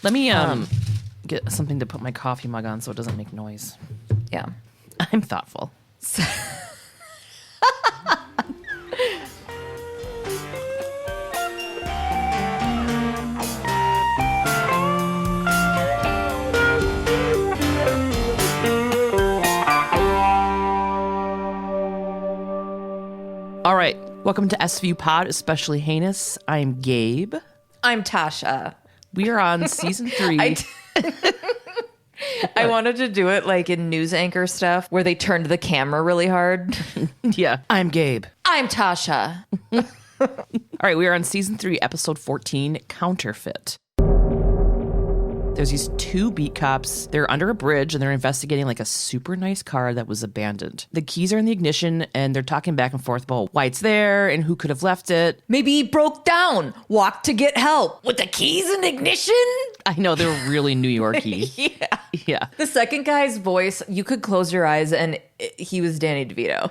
Let me get something to put my coffee mug on so it doesn't make noise. Yeah. I'm thoughtful. All right. Welcome to SVU Pod, Especially Heinous. I'm Gabe. I'm Tasha. We are on season 3. I wanted to do it like in news anchor stuff where they turned the camera really hard. Yeah. I'm Gabe. I'm Tasha. All right. We are on season 3, episode 14, Counterfeit. There's these 2 beat cops. They're under a bridge and they're investigating like a super nice car that was abandoned. The keys are in the ignition and they're talking back and forth about why it's there and who could have left it. Maybe he broke down, walked to get help with the keys in ignition. I know, they're really New York-y. Yeah. Yeah. The second guy's voice, you could close your eyes and he was Danny DeVito.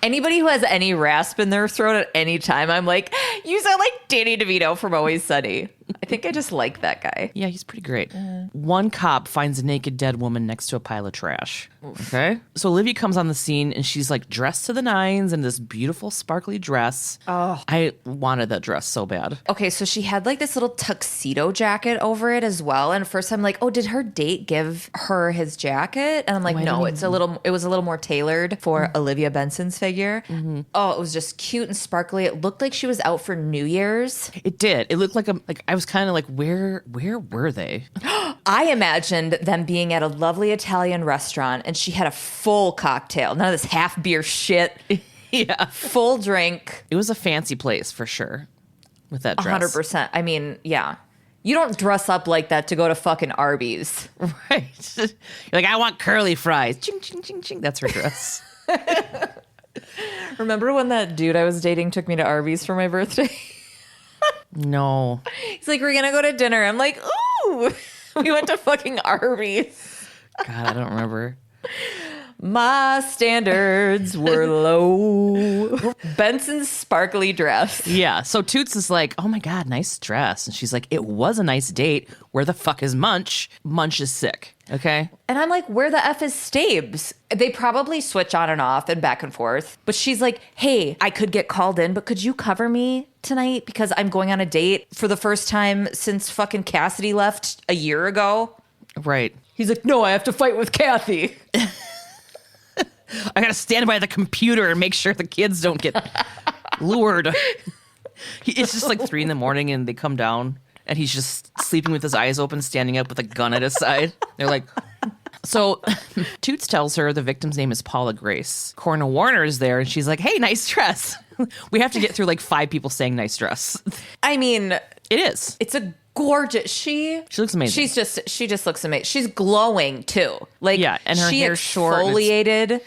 Anybody who has any rasp in their throat at any time, I'm like, you sound like Danny DeVito from Always Sunny. I think I just like that guy. Yeah, he's pretty great. One cop finds a naked dead woman next to a pile of trash. Okay. So Olivia comes on the scene and she's like dressed to the nines in this beautiful sparkly dress. Oh. I wanted that dress so bad. Okay, so she had like this little tuxedo jacket over it as well. And at first I'm like, oh, did her date give her his jacket? And I'm like, no, it was a little more tailored for Olivia Benson's figure. Mm-hmm. Oh, it was just cute and sparkly. It looked like she was out for New Year's. It did. It looked like I was kind of like, where were they? I imagined them being at a lovely Italian restaurant and she had a full cocktail. None of this half beer shit. Yeah. Full drink. It was a fancy place for sure with that dress. 100%. I mean, yeah. You don't dress up like that to go to fucking Arby's. Right. You're like, I want curly fries. Ching, ching, ching, ching. That's her dress. Remember when that dude I was dating took me to Arby's for my birthday? No. He's like, we're going to go to dinner. I'm like, ooh. We went to fucking Arby's. God, I don't remember. My standards were low. Benson's sparkly dress. Yeah. So Toots is like, oh my God, nice dress. And she's like, it was a nice date. Where the fuck is Munch? Munch is sick. Okay. And I'm like, where the F is Stabes? They probably switch on and off and back and forth. But she's like, hey, I could get called in, but could you cover me tonight? Because I'm going on a date for the first time since fucking Cassidy left a year ago. Right. He's like, no, I have to fight with Kathy. I got to stand by the computer and make sure the kids don't get lured. It's just like 3 a.m. and they come down and he's just sleeping with his eyes open, standing up with a gun at his side. They're like, so Toots tells her the victim's name is Paula Grace. Coroner Warner is there and she's like, hey, nice dress. We have to get through like 5 people saying nice dress. I mean, it is. It's a gorgeous. She looks amazing. She just looks amazing. She's glowing too. Like, yeah, and her hair's short. Exfoliated.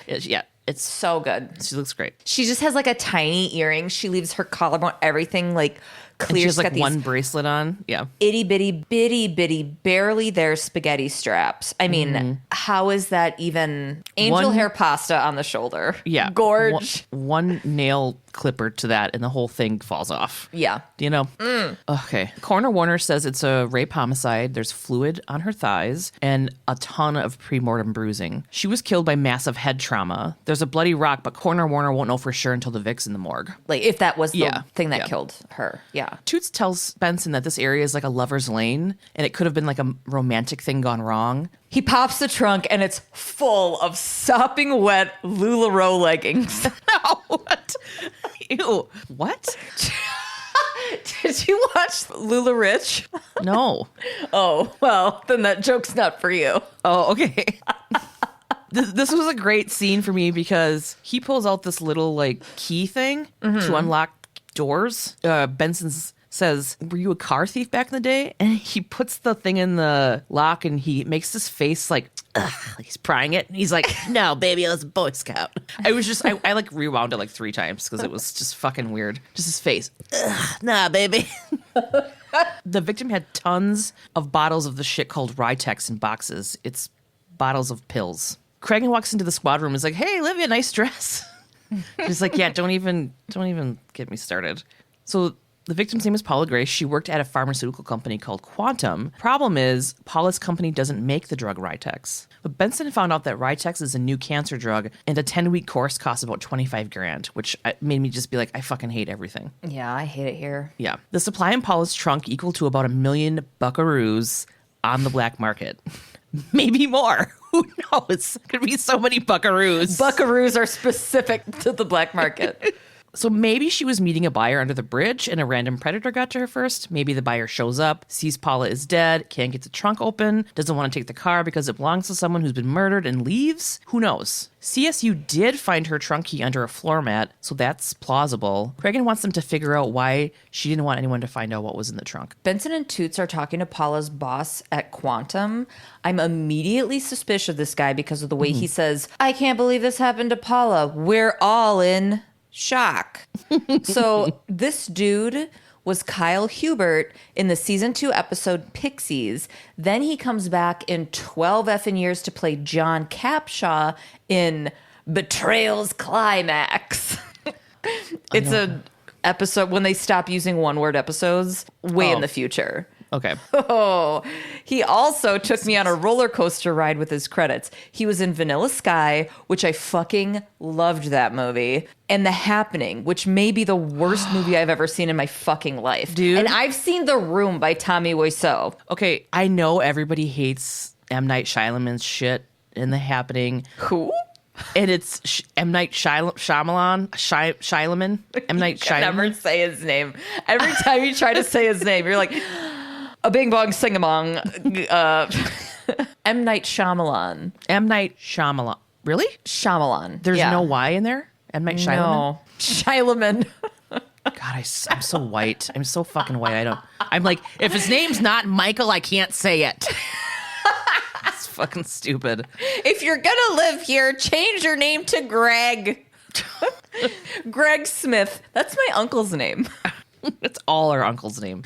It's so good. She looks great. She just has like a tiny earring. She leaves her collarbone, everything like clear. And she has like one bracelet on. Yeah. Itty bitty, barely there spaghetti straps. I mean, how is that even angel hair pasta on the shoulder? Yeah. Gorge. One nail clipper to that and the whole thing falls off. Yeah. You know? Okay. Coroner Warner says it's a rape homicide. There's fluid on her thighs and a ton of pre-mortem bruising. She was killed by massive head trauma. There's a bloody rock, but Coroner Warner won't know for sure until the Vic's in the morgue. Like, if that was the thing that killed her. Yeah. Toots tells Benson that this area is like a lover's lane and it could have been like a romantic thing gone wrong. He pops the trunk and it's full of sopping wet LuLaRoe leggings. No, what? Ew. What? Did you watch Lula Rich? No. Oh, well, then that joke's not for you. Oh, okay. This was a great scene for me because he pulls out this little like key thing to unlock doors. Benson says, were you a car thief back in the day? And he puts the thing in the lock and he makes this face like, ugh, he's prying it. And he's like, no, baby, I was a Boy Scout. I was just, I like rewound it like 3 times because it was just fucking weird. Just his face. Ugh, nah, baby. The victim had tons of bottles of the shit called Ritex in boxes. It's bottles of pills. Cragen walks into the squad room and is like, hey, Olivia, nice dress. She's like, yeah, don't even get me started. So The victim's name is Paula Grace. She worked at a pharmaceutical company called Quantum. Problem is, Paula's company doesn't make the drug Rytex. But Benson found out that Rytex is a new cancer drug, and a 10-week course costs about $25,000, which made me just be like, I fucking hate everything. Yeah, I hate it here. Yeah. The supply in Paula's trunk equal to about 1 million buckaroos on the black market. Maybe more. Who knows? Could be so many buckaroos. Buckaroos are specific to the black market. So maybe she was meeting a buyer under the bridge and a random predator got to her first. Maybe the buyer shows up, sees Paula is dead, can't get the trunk open, doesn't want to take the car because it belongs to someone who's been murdered and leaves. Who knows? CSU did find her trunk key under a floor mat, so that's plausible. Cregan wants them to figure out why she didn't want anyone to find out what was in the trunk. Benson and Toots are talking to Paula's boss at Quantum. I'm immediately suspicious of this guy because of the way he says, I can't believe this happened to Paula. We're all in shock. So this dude was Kyle Hubert in the season 2 episode Pixies. Then he comes back in 12 effing years to play John Capshaw in Betrayal's Climax. It's a episode when they stop using one-word episodes way in the future. Okay. Oh, he also took me on a roller coaster ride with his credits. He was in Vanilla Sky, which I fucking loved that movie, and The Happening, which may be the worst movie I've ever seen in my fucking life. Dude. And I've seen The Room by Tommy Wiseau. Okay, I know everybody hates M. Night Shyamalan's shit in The Happening. Who? And it's M. Night Shyamalan. M. Night Shyamalan. Never say his name. Every time you try to say his name, you're like, a bing bong sing-a-mong. M. Night Shyamalan. M. Night Shyamalan. Really? Shyamalan. There's no Y in there? M. Night Shyamalan? No. Shyamalan. God, I'm so white. I'm so fucking white. I'm like, if his name's not Michael, I can't say it. It's fucking stupid. If you're gonna live here, change your name to Greg. Greg Smith. That's my uncle's name. It's all our uncle's name.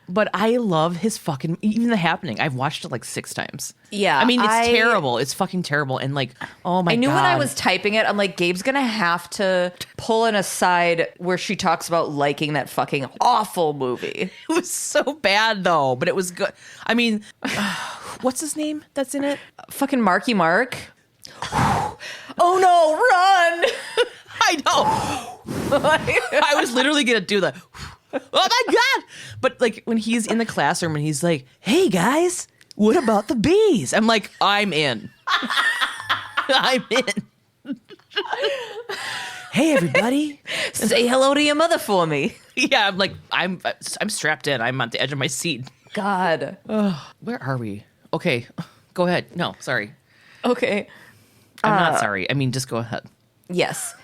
But I love his fucking, even The Happening. I've watched it like 6 times. Yeah. I mean, it's terrible. It's fucking terrible. And like, oh my God. I knew when I was typing it, I'm like, Gabe's going to have to pull an aside where she talks about liking that fucking awful movie. It was so bad though, but it was good. I mean, what's his name that's in it? Fucking Marky Mark. Oh no, run! I know. I was literally going to do the... Oh my God. But like when he's in the classroom and he's like, hey guys, what about the bees? I'm like, I'm in. I'm in. Hey everybody. Say hello to your mother for me. Yeah, I'm like, I'm strapped in. I'm on the edge of my seat. God. Where are we? Okay, go ahead. No, sorry. Okay. I'm not sorry. I mean, just go ahead. Yes.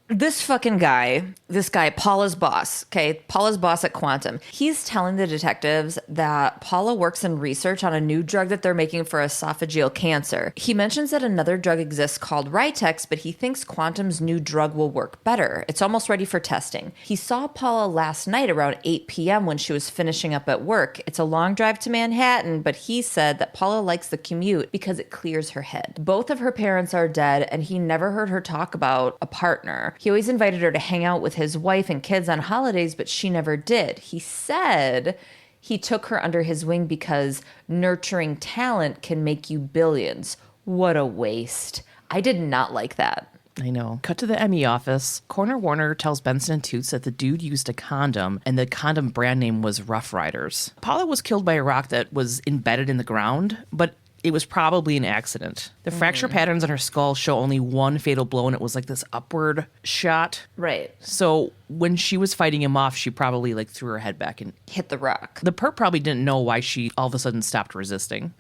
This guy, Paula's boss, Paula's boss at Quantum, he's telling the detectives that Paula works in research on a new drug that they're making for esophageal cancer. He mentions that another drug exists called Rytex, but he thinks Quantum's new drug will work better. It's almost ready for testing. He saw Paula last night around 8 p.m. when she was finishing up at work. It's a long drive to Manhattan, but he said that Paula likes the commute because it clears her head. Both of her parents are dead, and he never heard her talk about a partner. He always invited her to hang out with his wife and kids on holidays, but she never did. He said he took her under his wing because nurturing talent can make you billions. What a waste. I did not like that. I know. Cut to the ME office. Coroner Warner tells Benson and Toots that the dude used a condom, and the condom brand name was Rough Riders. Paula was killed by a rock that was embedded in the ground, but it was probably an accident. The fracture patterns on her skull show only one fatal blow, and it was like this upward shot. Right. So when she was fighting him off, she probably like threw her head back and hit the rock. The perp probably didn't know why she all of a sudden stopped resisting.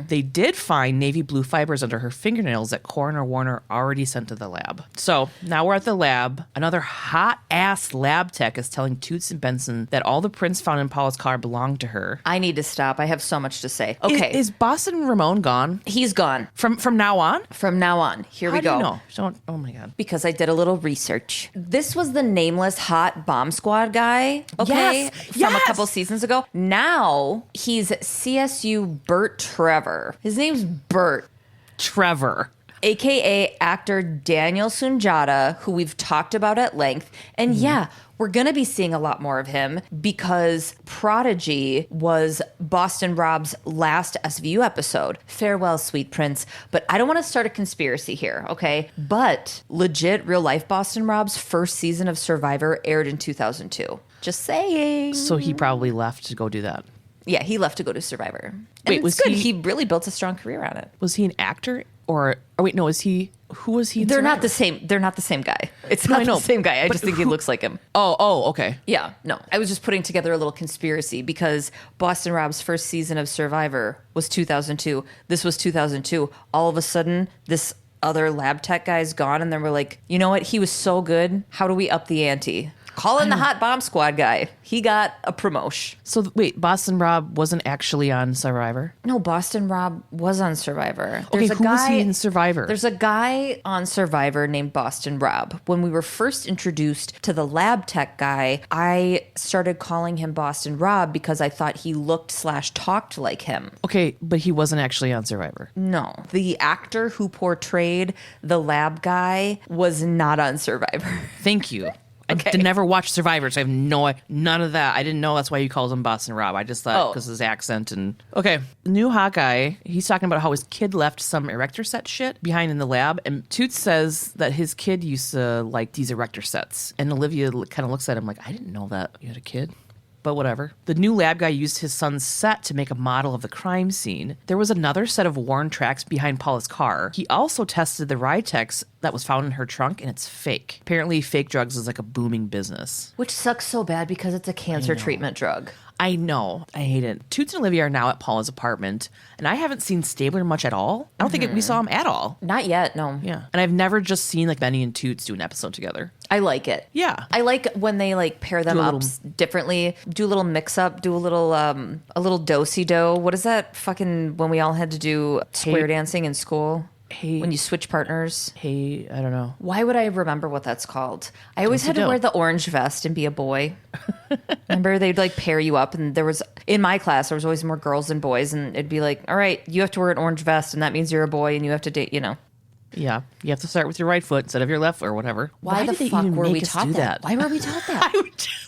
They did find navy blue fibers under her fingernails that Coroner Warner already sent to the lab. So now we're at the lab. Another hot ass lab tech is telling Toots and Benson that all the prints found in Paula's car belonged to her. I need to stop. I have so much to say. Okay. Is Boston Ramon gone? He's gone. From now on? From now on. Here we go. How do you know? Oh my God. Because I did a little research. This was the nameless hot bomb squad guy, okay? From a couple seasons ago. Now he's CSU Burt Trevor. His name's Burt. Trevor. AKA actor Daniel Sunjata, who we've talked about at length. And yeah, We're going to be seeing a lot more of him because Prodigy was Boston Rob's last SVU episode. Farewell, sweet prince. But I don't want to start a conspiracy here, okay? But legit, real life Boston Rob's first season of Survivor aired in 2002. Just saying. So he probably left to go do that. Yeah, he left to go to Survivor. And Wait, it's was good. he- He really built a strong career on it. Was he an actor or wait, no, is he, who was he? in They're not Survivor? the same. They're not the same guy. It's No, not I know, the same guy. I but just think he looks like him. Oh, okay. Yeah, no. I was just putting together a little conspiracy because Boston Rob's first season of Survivor was 2002. This was 2002. All of a sudden, this other lab tech guy's gone, and then we're like, you know what? He was so good. How do we up the ante? Call in the hot bomb squad guy. He got a promotion. So wait, Boston Rob wasn't actually on Survivor? No, Boston Rob was on Survivor. Okay, who was he in Survivor? There's a guy on Survivor named Boston Rob. When we were first introduced to the lab tech guy, I started calling him Boston Rob because I thought he looked/talked like him. Okay, but he wasn't actually on Survivor. No, the actor who portrayed the lab guy was not on Survivor. Thank you. Okay. I never watched Survivor, so I have none of that. I didn't know that's why you called him Boston Rob. I just thought because his accent and... Okay, new hot guy, he's talking about how his kid left some erector set shit behind in the lab, and Toots says that his kid used to like these erector sets, and Olivia kind of looks at him like, I didn't know that you had a kid. But whatever. The new lab guy used his son's set to make a model of the crime scene. There was another set of worn tracks behind Paula's car. He also tested the Ritex that was found in her trunk, and it's fake. Apparently, fake drugs is like a booming business. Which sucks so bad because it's a cancer treatment drug. I know. I hate it. Toots and Olivia are now at Paula's apartment, and I haven't seen Stabler much at all. I don't think we saw him at all. Not yet, no. Yeah. And I've never just seen like Benny and Toots do an episode together. I like it. Yeah. I like when they like pair them Do a up little- differently, do a little mix up, do a little do-si-do. What is that fucking when we all had to do square dancing in school? Hey, When you switch partners? hey, I don't know. Why would I remember what that's called? I always had to Do-si-do. wear the orange vest and be a boy. Remember, they'd like pair you up, and there was in my class there was always more girls than boys, and it'd be like, all right, you have to wear an orange vest, and that means you're a boy, and you have to date, Yeah. You have to start with your right foot instead of your left or whatever. Why the did they fuck even were make we us taught do that? Why were we taught that?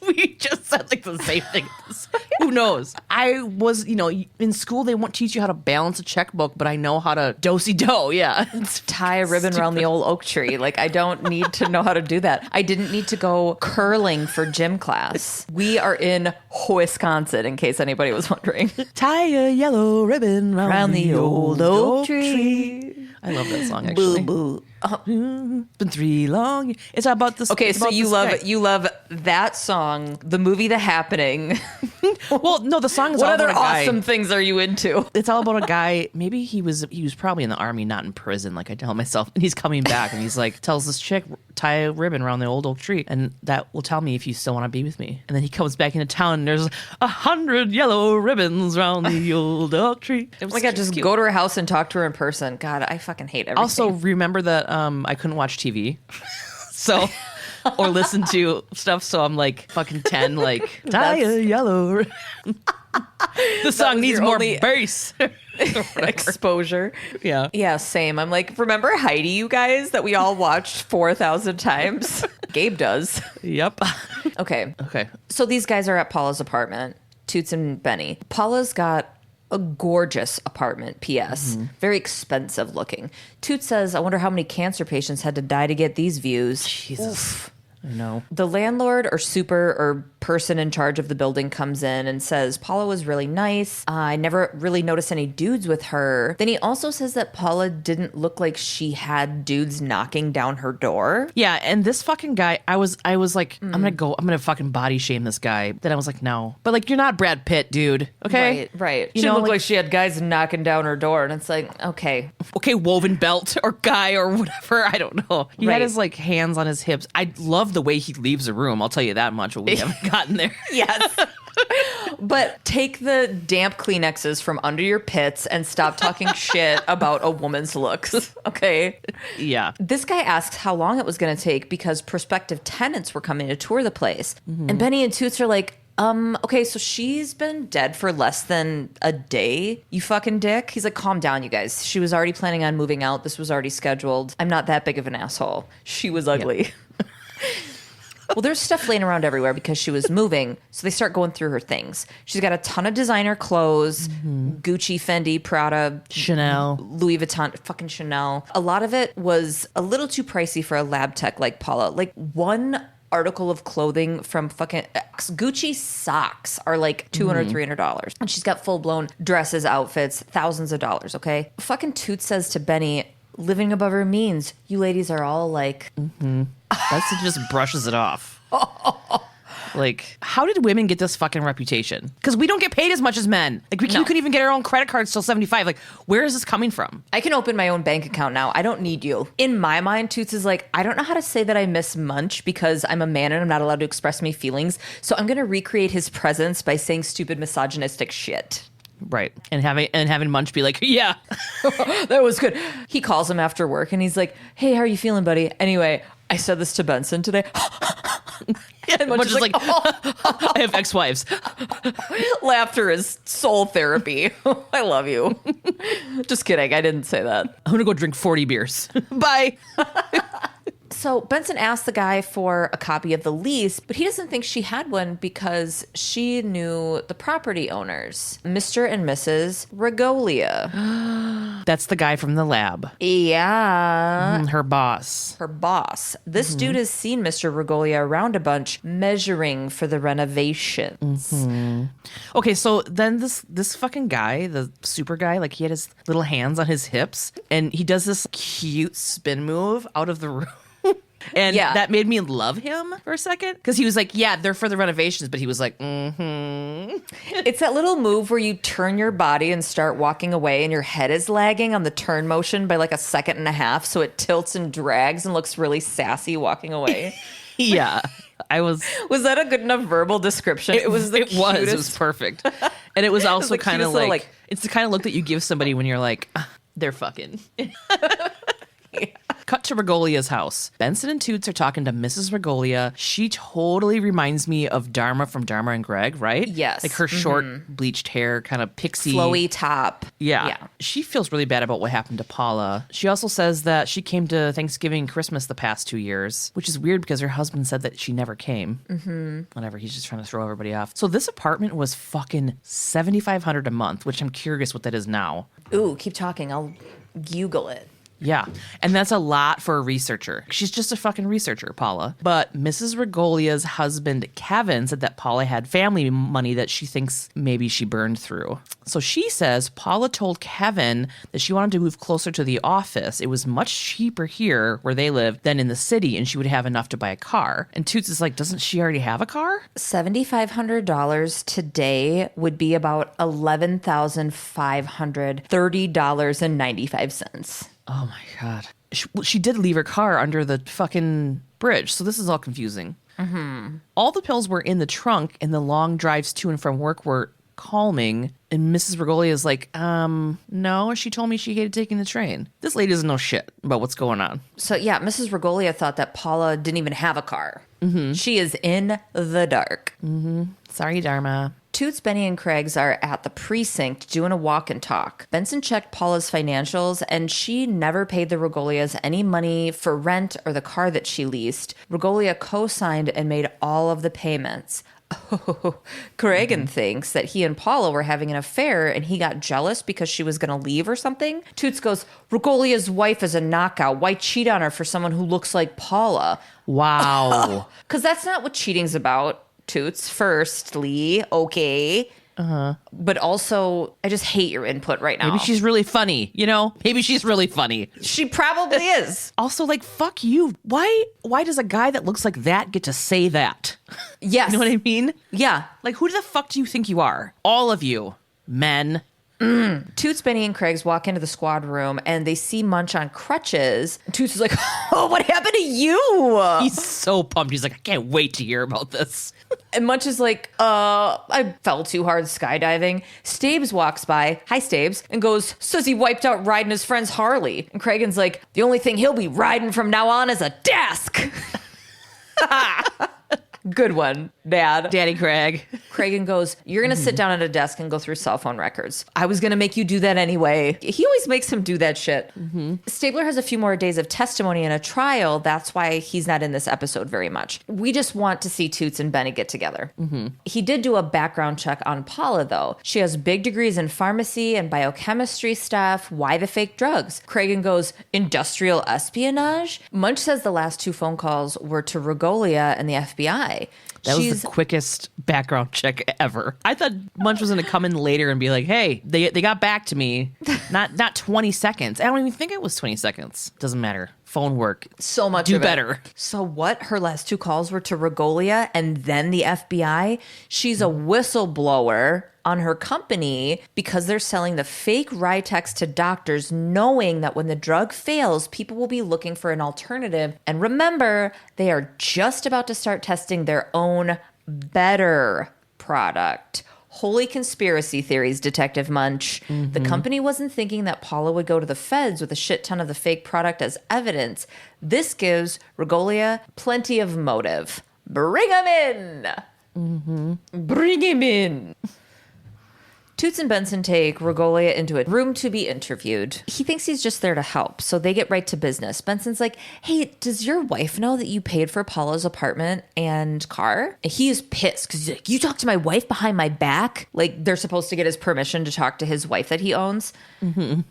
We just said like the same thing. Who knows? I was, in school they won't teach you how to balance a checkbook, but I know how to do-si-do. Yeah. It's Tie a ribbon around the old oak tree. Like, I don't need to know how to do that. I didn't need to go curling for gym class. We are in Wisconsin, in case anybody was wondering. tie a yellow ribbon Around the old oak tree. I love that song actually. Boo, boo. Been 3 long. It's about this. Okay, it's so about you this love guy. you love that song, the movie The Happening. Well, no, the song is all What other about a guy. awesome things are you into? It's all about a guy. Maybe he was probably in the army, not in prison, like I tell myself. And he's coming back, and he's like tells this chick tie a ribbon around the old oak tree, and that will tell me if you still want to be with me. And then he comes back into town, and there's 100 yellow ribbons around the old oak tree. It was Oh my God, just cute. go to her house and talk to her in person. God, I fucking hate everything. Also, remember that I couldn't watch TV, so or listen to stuff. So I'm like fucking 10, like tie a yellow. ribbon. The song was needs your more only- bass. exposure. Yeah. Yeah, same. I'm like, remember HIIII, you guys, that we all watched 4,000 times? Gabe does. Yep. Okay. Okay. So these guys are at Paula's apartment, Toots and Benny. Paula's got a gorgeous apartment, P.S. Very expensive looking. Toots says, I wonder how many cancer patients had to die to get these views. Jesus. I know. The landlord or super or person in charge of the building comes in and says, Paula was really nice. I never really noticed any dudes with her. Then he also says that Paula didn't look like she had dudes knocking down her door. Yeah, and this fucking guy, I was like, I'm gonna fucking body shame this guy. Then I was like, no. But like, you're not Brad Pitt, dude. Okay? Right. You She know, looked like- like she had guys knocking down her door. And it's like, okay. Okay, woven belt or guy or whatever. I don't know. He Right. had his like hands on his hips. I love the way he leaves a room. I'll tell you that much, but we haven't gotten there. Yes. But take the damp Kleenexes from under your pits and stop talking shit about a woman's looks. Okay. Yeah. This guy asks how long it was going to take because prospective tenants were coming to tour the place. And Benny and Toots are like, okay, so she's been dead for less than a day, you fucking dick. He's like, calm down, you guys. She was already planning on moving out. This was already scheduled. I'm not that big of an asshole. She was ugly. Well, there's stuff laying around everywhere because she was moving. So they start going through her things. She's got a ton of designer clothes, Gucci, Fendi, Prada, Chanel, Louis Vuitton, fucking Chanel. A lot of it was a little too pricey for a lab tech like Paula. Like one article of clothing from fucking Gucci socks are like $200, $300. And she's got full-blown dresses, outfits, thousands of dollars, okay? Fucking Toots says to Benny, living above her means. You ladies are all like... Benson just brushes it off. Like, how did women get this fucking reputation? Because we don't get paid as much as men. Like, we couldn't even get our own credit cards till 75. Like, where is this coming from? I can open my own bank account now. I don't need you. In my mind, Toots is like, I don't know how to say that I miss Munch because I'm a man and I'm not allowed to express my feelings. So I'm going to recreate his presence by saying stupid misogynistic shit. Right. And having Munch be like, yeah. That was good. He calls him after work and he's like, hey, how are you feeling, buddy? Anyway, I said this to Benson today. And Munch is like, I have ex-wives. Laughter is soul therapy. I love you. Just kidding. I didn't say that. I'm going to go drink 40 beers. Bye. So Benson asked the guy for a copy of the lease, but he doesn't think she had one because she knew the property owners, Mr. and Mrs. Regolia. That's the guy from the lab. Yeah. Her boss. Her boss. This dude has seen Mr. Regolia around a bunch, measuring for the renovations. Okay, so then this fucking guy, the super guy, like he had his little hands on his hips, and he does this cute spin move out of the room. And that made me love him for a second. Because he was like, yeah, they're for the renovations. But he was like, It's that little move where you turn your body and start walking away and your head is lagging on the turn motion by like a second and a half. So it tilts and drags and looks really sassy walking away. Yeah. Was that a good enough verbal description? It was perfect. And it was also kind of like, it's the kind of look that you give somebody when you're like, they're fucking. Cut to Regolia's house. Benson and Toots are talking to Mrs. Regolia. She totally reminds me of Dharma from Dharma and Greg, right? Yes. Like her short bleached hair, kind of pixie. Flowy top. Yeah. She feels really bad about what happened to Paula. She also says that she came to Thanksgiving and Christmas the past 2 years, which is weird because her husband said that she never came. Whatever, he's just trying to throw everybody off. So this apartment was fucking $7,500 a month, which I'm curious what that is now. Ooh, keep talking. I'll Google it. Yeah. And that's a lot for a researcher. She's just a fucking researcher, Paula. But Mrs. Regolia's husband, Kevin, said that Paula had family money that she thinks maybe she burned through. So she says Paula told Kevin that she wanted to move closer to the office. It was much cheaper here where they live than in the city, and she would have enough to buy a car. And Toots is like, doesn't she already have a car? $7,500 today would be about $11,530.95. Oh my God. She did leave her car under the fucking bridge, so this is all confusing. All the pills were in the trunk, and the long drives to and from work were calming. And Mrs. Regolia is like, no, she told me she hated taking the train. This lady doesn't know shit about what's going on. So yeah, Mrs. Regolia thought that Paula didn't even have a car. She is in the dark. Sorry, Dharma. Toots, Benny, and Craig's are at the precinct doing a walk and talk. Benson checked Paula's financials, and she never paid the Regolias any money for rent or the car that she leased. Regolia co-signed and made all of the payments. Craig thinks that he and Paula were having an affair and he got jealous because she was going to leave or something. Toots goes, Regolia's wife is a knockout. Why cheat on her for someone who looks like Paula? Wow. Because that's not what cheating's about. Toots, firstly, okay. But also, I just hate your input right now. Maybe she's really funny, you know? Maybe she's really funny. She probably is. Also, like, fuck you. Why does a guy that looks like that get to say that? Yes. You know what I mean? Yeah. Like, who the fuck do you think you are? All of you. Men. Toots, Benny, and Craig's walk into the squad room and they see Munch on crutches. Toots is like, oh, what happened to you? He's so pumped. He's like, I can't wait to hear about this. And Munch is like, I fell too hard skydiving. Stabes walks by, hi Stabes, and goes, says he wiped out riding his friend's Harley. And Cragen's like, the only thing he'll be riding from now on is a desk. Good one, Dad. Daddy Craig. Cragen goes, you're going to sit down at a desk and go through cell phone records. I was going to make you do that anyway. He always makes him do that shit. Stabler has a few more days of testimony in a trial. That's why he's not in this episode very much. We just want to see Toots and Benny get together. He did do a background check on Paula, though. She has big degrees in pharmacy and biochemistry stuff. Why the fake drugs? Cragen goes, industrial espionage? Munch says the last 2 phone calls were to Regolia and the FBI. That was the quickest background check ever. I thought Munch was going to come in later and be like, hey, they got back to me. Not 20 seconds. I don't even think it was 20 seconds. Doesn't matter. Phone work. So much Do of better. It. So what? Her last 2 calls were to Regolia and then the FBI? She's a whistleblower on her company because they're selling the fake Ritex to doctors, knowing that when the drug fails, people will be looking for an alternative. And remember, they are just about to start testing their own better product. Holy conspiracy theories, Detective Munch. The company wasn't thinking that Paula would go to the feds with a shit ton of the fake product as evidence. This gives Regolia plenty of motive. Bring him in! Bring him in! Toots and Benson take Regolia into a room to be interviewed. He thinks he's just there to help, so they get right to business. Benson's like, hey, does your wife know that you paid for Paula's apartment and car? And he is pissed because he's like, you talked to my wife behind my back? Like, they're supposed to get his permission to talk to his wife that he owns.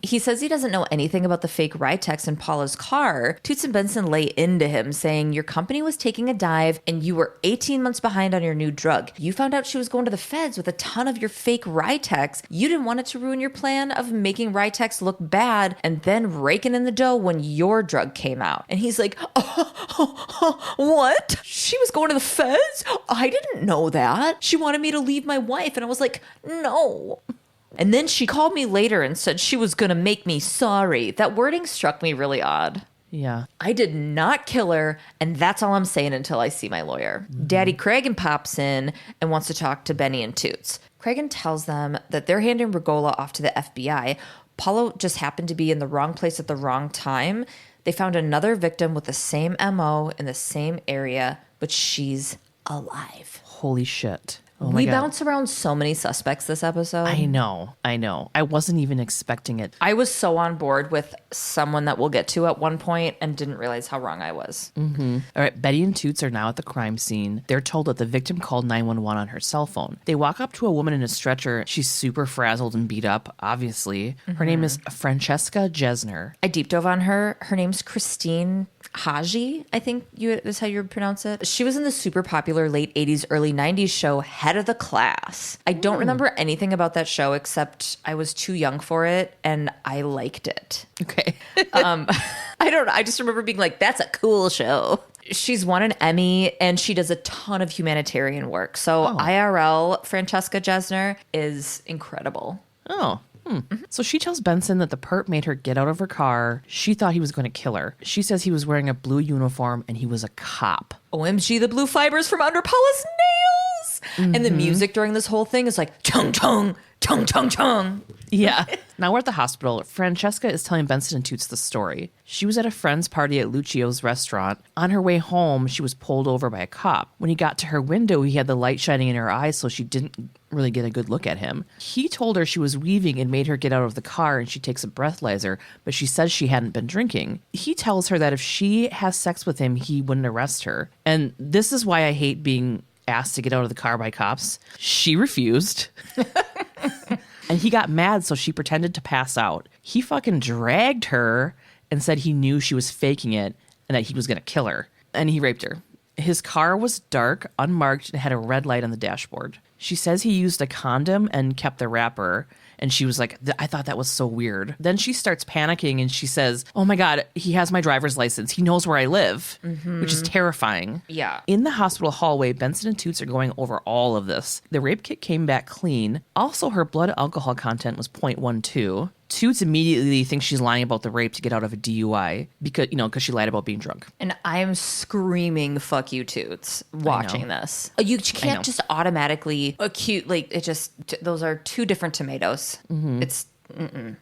He says he doesn't know anything about the fake Ritex in Paula's car. Toots and Benson lay into him, saying, your company was taking a dive and you were 18 months behind on your new drug. You found out she was going to the feds with a ton of your fake Ritex. You didn't want it to ruin your plan of making Ritex look bad and then raking in the dough when your drug came out. And he's like, what? She was going to the feds? I didn't know that. She wanted me to leave my wife. And I was like, no. And then she called me later and said she was going to make me sorry. That wording struck me really odd. Yeah. I did not kill her, and that's all I'm saying until I see my lawyer. Daddy Cragen pops in and wants to talk to Benny and Toots. Cragen tells them that they're handing Regola off to the FBI. Paula just happened to be in the wrong place at the wrong time. They found another victim with the same MO in the same area, but she's alive. Holy shit. Oh my We God. bounce around so many suspects this episode. I know. I wasn't even expecting it. I was so on board with someone that we'll get to at one point and didn't realize how wrong I was. All right, Betty and Toots are now at the crime scene. They're told that the victim called 911 on her cell phone. They walk up to a woman in a stretcher. She's super frazzled and beat up, obviously. Her name is Francesca Jesner. I deep dove on her. Her name's Christine Haji, I think is how you would pronounce it. She was in the super popular late 80s, early 90s show Head of the Class. I don't remember anything about that show except I was too young for it and I liked it. Okay. I don't know. I just remember being like, that's a cool show. She's won an Emmy and she does a ton of humanitarian work. So IRL Francesca Jesner is incredible. Oh. So she tells Benson that the perp made her get out of her car. She thought he was going to kill her. She says he was wearing a blue uniform and he was a cop. OMG, the blue fibers from under Paula's nails. And the music during this whole thing is like, chung, chung, chung, chung, chung. Yeah. Now we're at the hospital. Francesca is telling Benson and Toots the story. She was at a friend's party at Lucio's restaurant. On her way home, she was pulled over by a cop. When he got to her window, he had the light shining in her eyes, so she didn't really get a good look at him. He told her she was weaving and made her get out of the car, and she takes a breathalyzer, but she says she hadn't been drinking. He tells her that if she has sex with him, he wouldn't arrest her. And this is why I hate being asked to get out of the car by cops. She refused. And he got mad, so she pretended to pass out. He fucking dragged her and said he knew she was faking it and that he was going to kill her. And he raped her. His car was dark, unmarked, and had a red light on the dashboard. She says he used a condom and kept the wrapper. And she was like, I thought that was so weird. Then she starts panicking and she says, oh my God, he has my driver's license. He knows where I live, which is terrifying. Yeah. In the hospital hallway, Benson and Toots are going over all of this. The rape kit came back clean. Also, her blood alcohol content was 0.12. Toots immediately thinks she's lying about the rape to get out of a DUI because she lied about being drunk. And I am screaming, fuck you, Toots, watching this. You can't just automatically acute, those are two different tomatoes. It's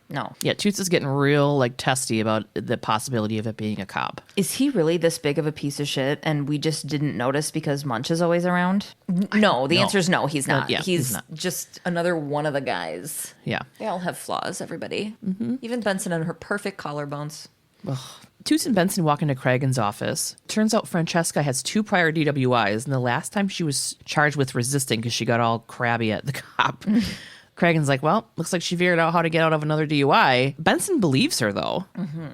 No. Yeah, Toots is getting real like testy about the possibility of it being a cop. Is he really this big of a piece of shit and we just didn't notice because Munch is always around? No, the answer is no, he's not. Yeah, he's not. just another one of the guys. Yeah. They all have flaws, everybody. Even Benson and her perfect collarbones. Toots and Benson walk into Cragen's office. Turns out Francesca has 2 prior DWIs, and the last time she was charged with resisting because she got all crabby at the cop. Cragen's like, well, looks like she figured out how to get out of another DUI. Benson believes her, though.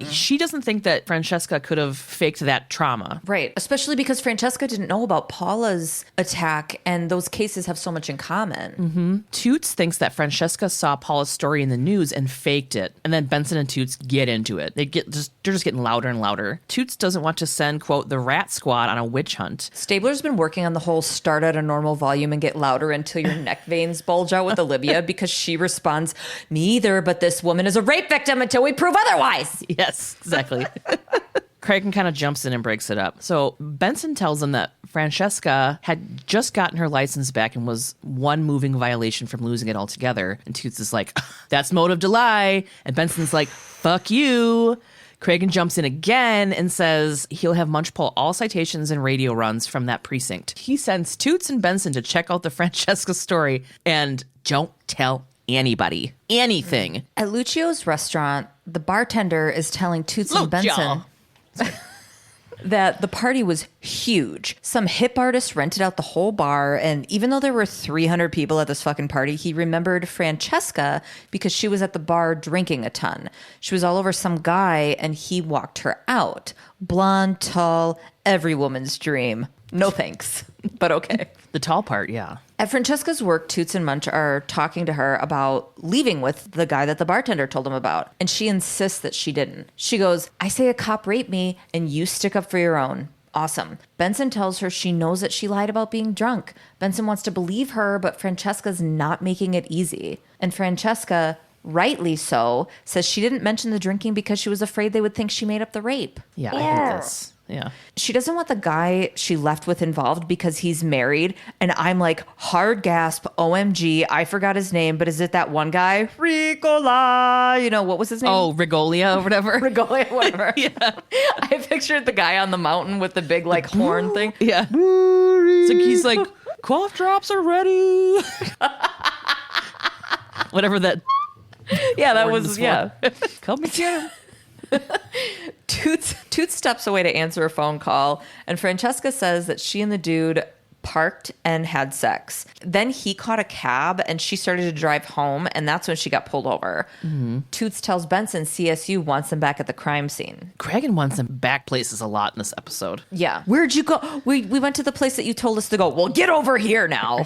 She doesn't think that Francesca could have faked that trauma. Right. Especially because Francesca didn't know about Paula's attack, and those cases have so much in common. Toots thinks that Francesca saw Paula's story in the news and faked it. And then Benson and Toots get into it. They're just getting louder and louder. Toots doesn't want to send, quote, the rat squad on a witch hunt. Stabler's been working on the whole start at a normal volume and get louder until your neck veins bulge out with Olivia because she responds, me either, but this woman is a rape victim until we prove otherwise. Yes, exactly. Cragen kind of jumps in and breaks it up. So Benson tells them that Francesca had just gotten her license back and was one moving violation from losing it altogether. And Toots is like, that's motive to lie. And Benson's like, fuck you. Cragen jumps in again and says he'll have Munch pull all citations and radio runs from that precinct. He sends Toots and Benson to check out the Francesca story and don't tell anybody anything. At Lucio's restaurant, the bartender is telling Toots and Benson that the party was huge. Some hip artist rented out the whole bar, and even though there were 300 people at this fucking party, he remembered Francesca because she was at the bar drinking a ton. She was all over some guy, and he walked her out. Blonde, tall, every woman's dream. No thanks, but okay. The tall part, yeah. At Francesca's work, Toots and Munch are talking to her about leaving with the guy that the bartender told them about. And she insists that she didn't. She goes, I say a cop raped me and you stick up for your own. Awesome. Benson tells her she knows that she lied about being drunk. Benson wants to believe her, but Francesca's not making it easy. And Francesca, rightly so, says she didn't mention the drinking because she was afraid they would think she made up the rape. Yeah, I hate this. Yeah. She doesn't want the guy she left with involved because he's married. And I'm like, hard gasp, OMG, I forgot his name, but is it that one guy? Ricola. You know, what was his name? Oh, Regolia or whatever. Regolia, whatever. Yeah. I pictured the guy on the mountain with the big, like, horn thing. Yeah. So he's like, cough drops are ready. Whatever that. Yeah, that was, yeah. Come and get him. Toots steps away to answer a phone call, and Francesca says that she and the dude parked and had sex. Then he caught a cab and she started to drive home, and that's when she got pulled over. Toots tells Benson CSU wants them back at the crime scene. Cragen wants them back places a lot in this episode. Yeah. Where'd you go? We went to the place that you told us to go. Well, get over here now.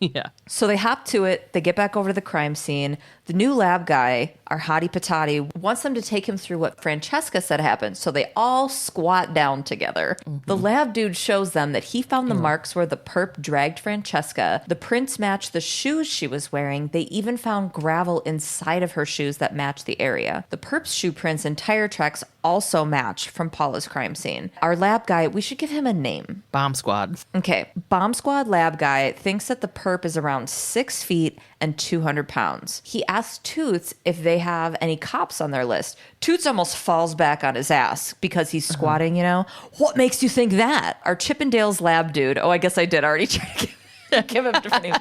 Yeah. So they hop to it. They get back over to the crime scene. The new lab guy, our hottie patati, wants them to take him through what Francesca said happened. So they all squat down together. The lab dude shows them that he found the marks where the perp dragged Francesca. The prints match the shoes she was wearing. They even found gravel inside of her shoes that matched the area. The perp's shoe prints and tire tracks also match from Paula's crime scene. Our lab guy, we should give him a name. Bomb Squad. Okay. Bomb Squad lab guy thinks that the perp is around 6 feet and 200 pounds. He asks Toots if they have any cops on their list. Toots almost falls back on his ass because he's squatting, you know? What makes you think that? Our Chippendales lab dude. Oh, I guess I did already try to give him a different name.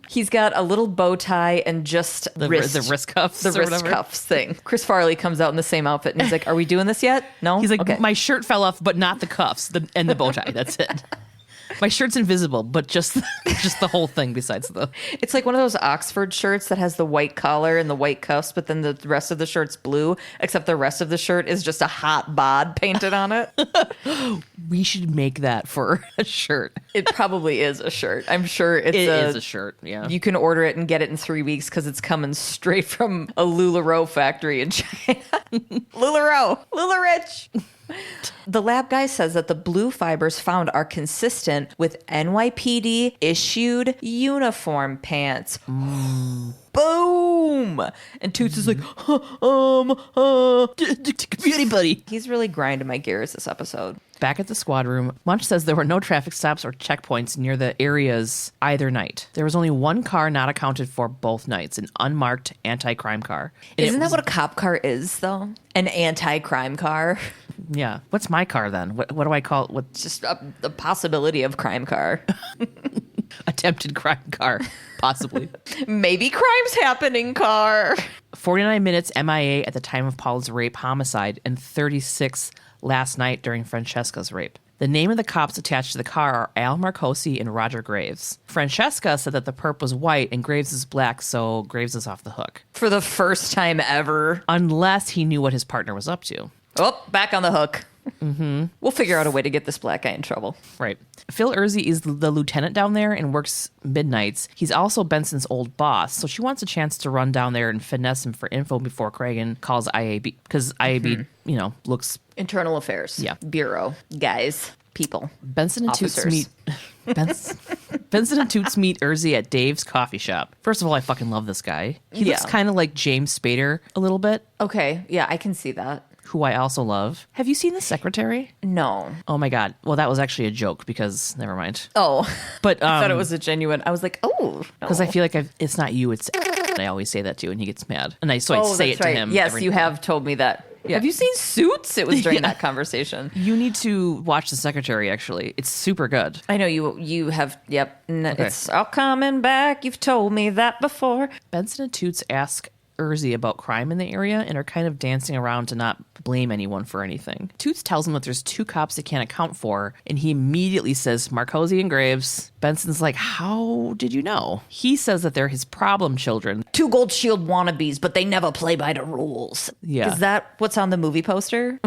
He's got a little bow tie and just the wrist cuffs. The wrist cuffs thing. Chris Farley comes out in the same outfit and he's like, are we doing this yet? No? He's like, okay. My shirt fell off, but not the cuffs and the bow tie. That's it. My shirt's invisible, but just the whole thing besides the... It's like one of those Oxford shirts that has the white collar and the white cuffs, but then the rest of the shirt's blue, except the rest of the shirt is just a hot bod painted on it. We should make that for a shirt. It probably is a shirt. I'm sure it is a shirt, yeah. You can order it and get it in 3 weeks because it's coming straight from a LuLaRoe factory in China. LuLaRich. The lab guy says that the blue fibers found are consistent with NYPD issued uniform pants. Boom! And Toots is like, beauty buddy. He's really grinding my gears this episode. Back at the squad room, Munch says there were no traffic stops or checkpoints near the areas either night. There was only one car not accounted for both nights, an unmarked anti-crime car. And Isn't that what a cop car is, though? An anti-crime car? Yeah. What's my car then? What do I call it? What's Just the possibility of crime car. attempted crime car, possibly. Maybe crime's happening car. 49 minutes MIA at the time of Paula's rape homicide and 36 last night during Francesca's rape. The name of the cops attached to the car are Al Marcosi and Roger Graves. Francesca said that the perp was white and Graves is black, so Graves is off the hook. For the first time ever. Unless he knew what his partner was up to. Oh, back on the hook. Mm-hmm. We'll figure out a way to get this black guy in trouble. Right. Phil Urzy is the lieutenant down there and works midnights. He's also Benson's old boss, so she wants a chance to run down there and finesse him for info before Cragen calls IAB, because IAB, looks... Internal Affairs. Yeah. Bureau. Guys. People. Benson and Officers. Toots meet... Benson and Toots meet Urzy at Dave's coffee shop. First of all, I fucking love this guy. He looks kind of like James Spader a little bit. Okay. Yeah, I can see that. Who I also love. Have you seen The Secretary? No. Oh my God. Well, that was actually a joke because never mind. Oh. But I thought it was a genuine. I was like, oh. Because I feel like it's not you, it's and I always say that too, and he gets mad. And I say it to him. Yes, you have told me that. Yeah. Have you seen Suits? It was during that conversation. You need to watch The Secretary, actually. It's super good. I know you have. Yep. It's all coming back. You've told me that before. Benson and Toots ask Urzy about crime in the area and are kind of dancing around to not blame anyone for anything. Toots tells him that there's two cops they can't account for, and he immediately says Marcosi and Graves. Benson's like, how did you know? He says that they're his problem children. 2 Gold Shield wannabes, but they never play by the rules. Yeah. Is that what's on the movie poster?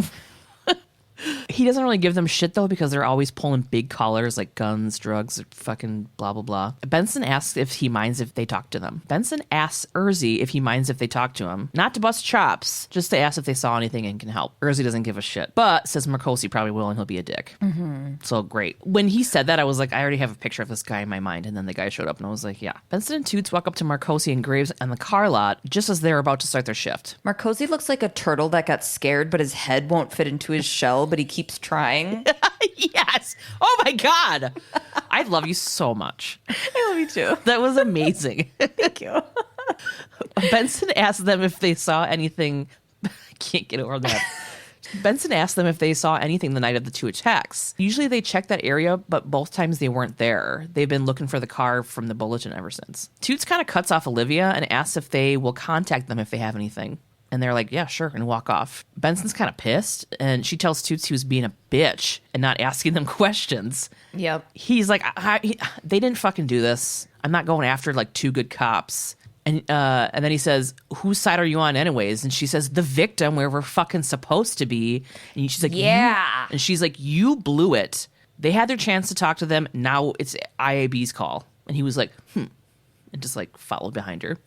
He doesn't really give them shit, though, because they're always pulling big collars like guns, drugs, fucking blah, blah, blah. Benson asks if he minds if they talk to them. Benson asks Urzy if he minds if they talk to him. Not to bust chops, just to ask if they saw anything and can help. Urzy doesn't give a shit, but says Marcosi probably will and he'll be a dick. Mm-hmm. So great. When he said that, I was like, I already have a picture of this guy in my mind. And then the guy showed up and I was like, yeah. Benson and Toots walk up to Marcosi and Graves on the car lot just as they're about to start their shift. Marcosi looks like a turtle that got scared, but his head won't fit into his shell, but he keeps trying. Yes. Oh my God. I love you so much. I love you too. That was amazing. Thank you. Benson asked them if they saw anything. I can't get over that. Benson asked them if they saw anything the night of the 2 attacks. Usually they check that area, but both times they weren't there. They've been looking for the car from the bulletin ever since. Toots kind of cuts off Olivia and asks if they will contact them if they have anything. And they're like, yeah, sure, and walk off. Benson's kind of pissed, and she tells Toots he was being a bitch and not asking them questions. Yep. He's like, they didn't fucking do this. I'm not going after, 2 good cops. And then he says, whose side are you on anyways? And she says, the victim, where we're fucking supposed to be. And she's like, yeah. And she's like, you blew it. They had their chance to talk to them. Now it's IAB's call. And he was like, and just, followed behind her.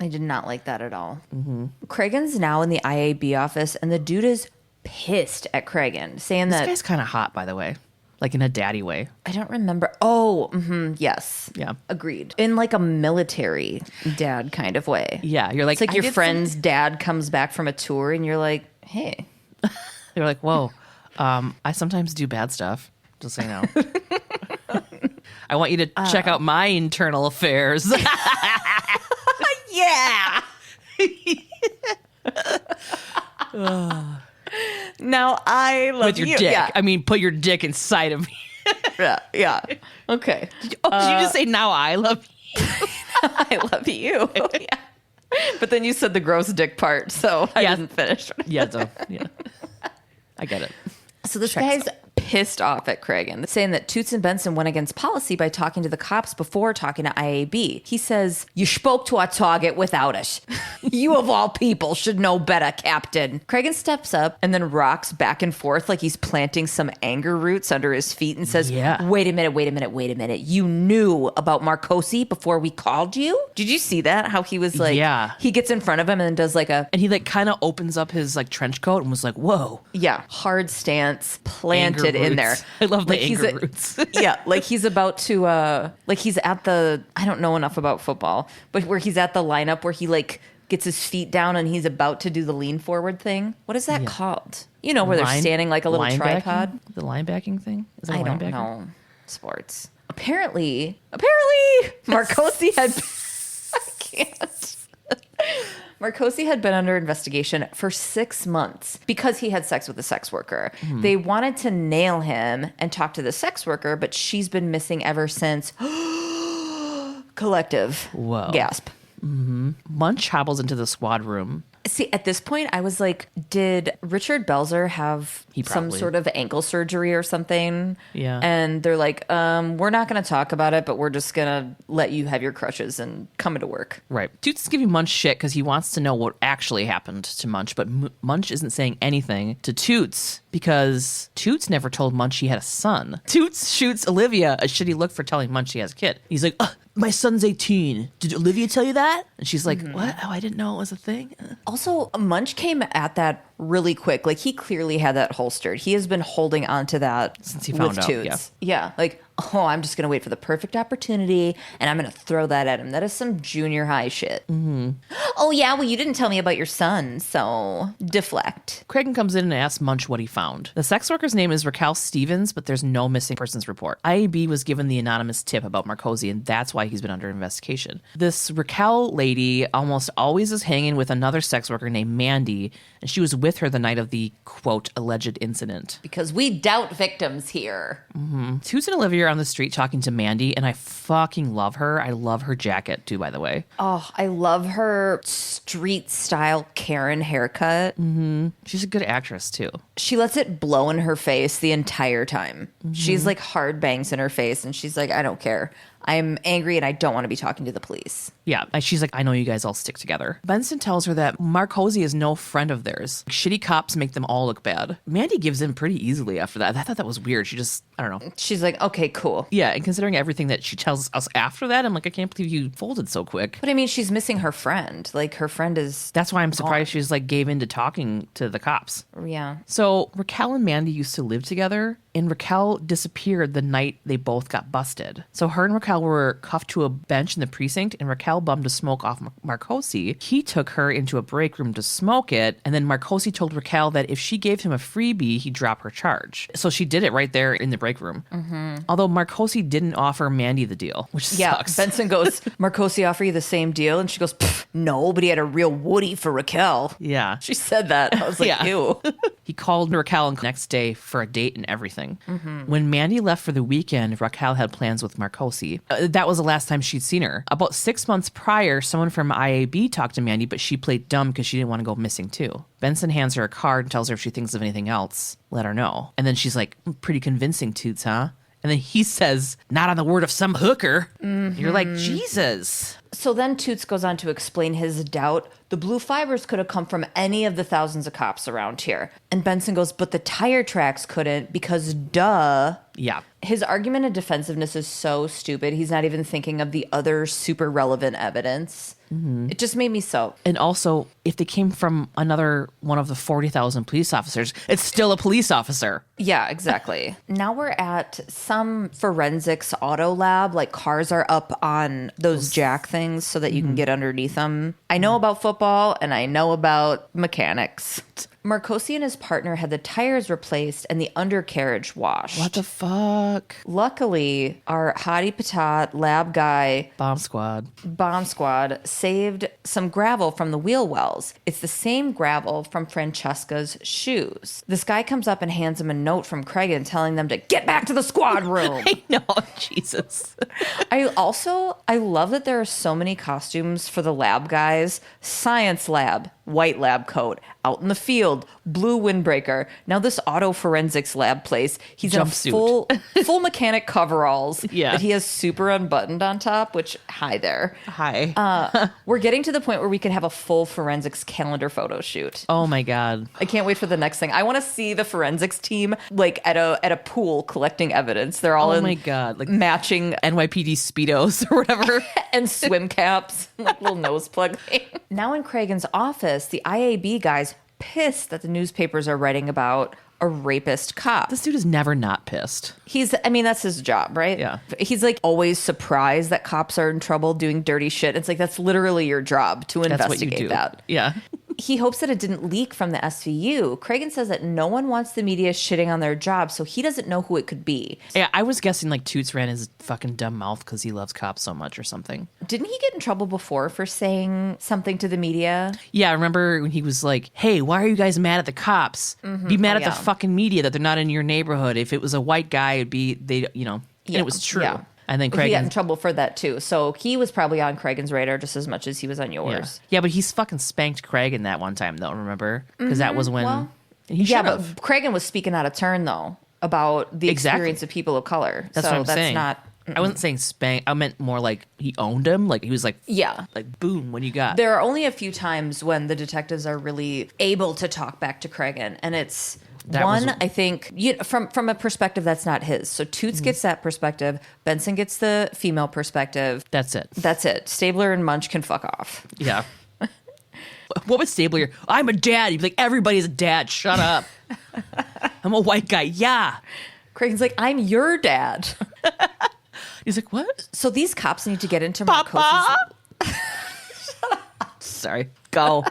I did not like that at all. Mm-hmm. Cragen's now in the IAB office, and the dude is pissed at Cragen, saying this guy's kind of hot, by the way, in a daddy way. I don't remember. Oh, yes. Yeah. Agreed. In a military dad kind of way. Yeah. You're like, it's like your friend's dad comes back from a tour, and you're like, hey. You're like, whoa, I sometimes do bad stuff, just so you know. I want you to check out my internal affairs. Yeah. Now I love with your dick. Yeah. I mean, put your dick inside of me. Yeah. Okay. Did you just say now I love you? I love you. Yeah. But then you said the gross dick part, so I didn't finish. Yeah. I get it. So this guy's pissed off at Cragen, saying that Toots and Benson went against policy by talking to the cops before talking to IAB. He says, you spoke to our target without us. You of all people should know better, Captain. Cragen steps up and then rocks back and forth like he's planting some anger roots under his feet and says, wait a minute. You knew about Marcosi before we called you? Did you see that? How he was like, he gets in front of him and does and he kind of opens up his trench coat and was like, whoa. Yeah. Hard stance planted in there. I love the anger roots. Yeah, he's about to he's at the, I don't know enough about football, but where he's at the lineup where he gets his feet down and he's about to do the lean forward thing. What is that called? You know, where they're standing like a little tripod. The linebacking thing? Is it I don't linebacker? know. Sports. Apparently, Marcosi had... I can't. Marcosi had been under investigation for 6 months because he had sex with a sex worker. They wanted to nail him and talk to the sex worker, but she's been missing ever since. Collective. Whoa. Gasp. Munch hobbles into the squad room. See, at this point, I was like, did Richard Belzer have some sort of ankle surgery or something? Yeah. And they're like, we're not going to talk about it, but we're just going to let you have your crutches and come into work. Right. Toots is giving Munch shit because he wants to know what actually happened to Munch, but Munch isn't saying anything to Toots because Toots never told Munch he had a son. Toots shoots Olivia a shitty look for telling Munch he has a kid. He's like, my son's 18. Did Olivia tell you that? And she's like, what? Oh, I didn't know it was a thing. Also, Munch came at that really quick. Like, he clearly had that holstered. He has been holding on to that since he found with out. Toots. Yeah. Like, oh, I'm just going to wait for the perfect opportunity and I'm going to throw that at him. That is some junior high shit. Oh, yeah. Well, you didn't tell me about your son, so deflect. Cragen comes in and asks Munch what he found. The sex worker's name is Raquel Stevens, but there's no missing persons report. IAB was given the anonymous tip about Marcosi, and that's why he's been under investigation. This Raquel lady almost always is hanging with another sex worker named Mandy, and she was with her the night of the, quote, alleged incident. Because we doubt victims here. Toots and Olivia are on the street talking to Mandy, and I fucking love her. I love her jacket, too, by the way. Oh, I love her street-style Karen haircut. She's a good actress, too. She lets it blow in her face the entire time. She's like hard bangs in her face, and she's like, I don't care. I'm angry and I don't want to be talking to the police. Yeah, and she's like, I know you guys all stick together. Benson tells her that Marcosi is no friend of theirs. Shitty cops make them all look bad. Mandy gives in pretty easily after that. I thought that was weird. She just, I don't know. She's like, okay, cool. Yeah, and considering everything that she tells us after that, I'm like, I can't believe you folded so quick. But I mean, she's missing her friend. Like, her friend is... That's why I'm surprised she's like gave in to talking to the cops. Yeah. So Raquel and Mandy used to live together, and Raquel disappeared the night they both got busted. So her and Raquel were cuffed to a bench in the precinct, and Raquel bummed a smoke off Marcosi. He took her into a break room to smoke it, and then Marcosi told Raquel that if she gave him a freebie, he'd drop her charge. So she did it right there in the break room. Although Marcosi didn't offer Mandy the deal, which sucks. Benson goes, Marcosi offer you the same deal? And she goes, no, but he had a real Woody for Raquel. Yeah. She said that. I was like, ew. He called Raquel the next day for a date and everything. When Mandy left for the weekend, Raquel had plans with Marcosi. That was the last time she'd seen her. About 6 months prior, someone from IAB talked to Mandy, but she played dumb because she didn't want to go missing too. Benson hands her a card and tells her if she thinks of anything else, let her know. And then she's like, pretty convincing, Toots, huh? And then he says, not on the word of some hooker. You're like, Jesus. So then Toots goes on to explain his doubt. The blue fibers could have come from any of the thousands of cops around here. And Benson goes, but the tire tracks couldn't because duh. Yeah. His argument of defensiveness is so stupid. He's not even thinking of the other super relevant evidence. It just made me so. And also, if they came from another one of the 40,000 police officers, it's still a police officer. Yeah, exactly. Now we're at some forensics auto lab. Like, cars are up on those jack things so that you can get underneath them. I know about football and I know about mechanics. Marcosi and his partner had the tires replaced and the undercarriage washed. What the fuck? Luckily, our hottie patat lab guy Bomb squad saved some gravel from the wheel wells. It's the same gravel from Francesca's shoes. This guy comes up and hands him a note from Cragen telling them to get back to the squad room. I know, Jesus. I love that there are so many costumes for the lab guys. Science lab, white lab coat. Out in the field, blue windbreaker. Now this auto forensics lab place, he's Jumpsuit. in a full mechanic coveralls Yeah. that he has super unbuttoned on top, which, hi there. Hi. We're getting to the point where we can have a full forensics calendar photo shoot. Oh my God. I can't wait for the next thing. I want to see the forensics team like at a pool collecting evidence. They're all Oh in my God. Like matching NYPD Speedos or whatever. and swim caps, like little nose plug thing. Now in Cragen's office, the IAB guys pissed that the newspapers are writing about a rapist cop. This dude is never not pissed. That's his job, right? Yeah. He's like always surprised that cops are in trouble doing dirty shit. It's like, that's literally your job to investigate that. Yeah. He hopes that it didn't leak from the SVU. Cragen says that no one wants the media shitting on their job, so he doesn't know who it could be. Yeah, I was guessing like Toots ran his fucking dumb mouth because he loves cops so much or something. Didn't he get in trouble before for saying something to the media? Yeah, I remember when he was like, hey, why are you guys mad at the cops? Be mad at the fucking media that they're not in your neighborhood. If it was a white guy, it'd be, and it was true. Yeah. And then Cragen... He got in trouble for that, too. So he was probably on Cragen's radar just as much as he was on yours. Yeah, but he's fucking spanked Cragen that one time, though, remember? Because that was when... he but Cragen was speaking out of turn, though, about the experience of people of color. That's what I'm saying. Not... I wasn't saying spank. I meant more like he owned him. Like he was like... Yeah. Like, boom, what do you got? There are only a few times when the detectives are really able to talk back to Cragen, and it's... I think, from a perspective that's not his. So Toots gets that perspective. Benson gets the female perspective. That's it. Stabler and Munch can fuck off. Yeah. What was Stabler? I'm a dad. He'd be like, everybody's a dad. Shut up. I'm a white guy. Yeah. Cragen's like, I'm your dad. He's like, what? So these cops need to get into Marcosi's... Sorry. Go.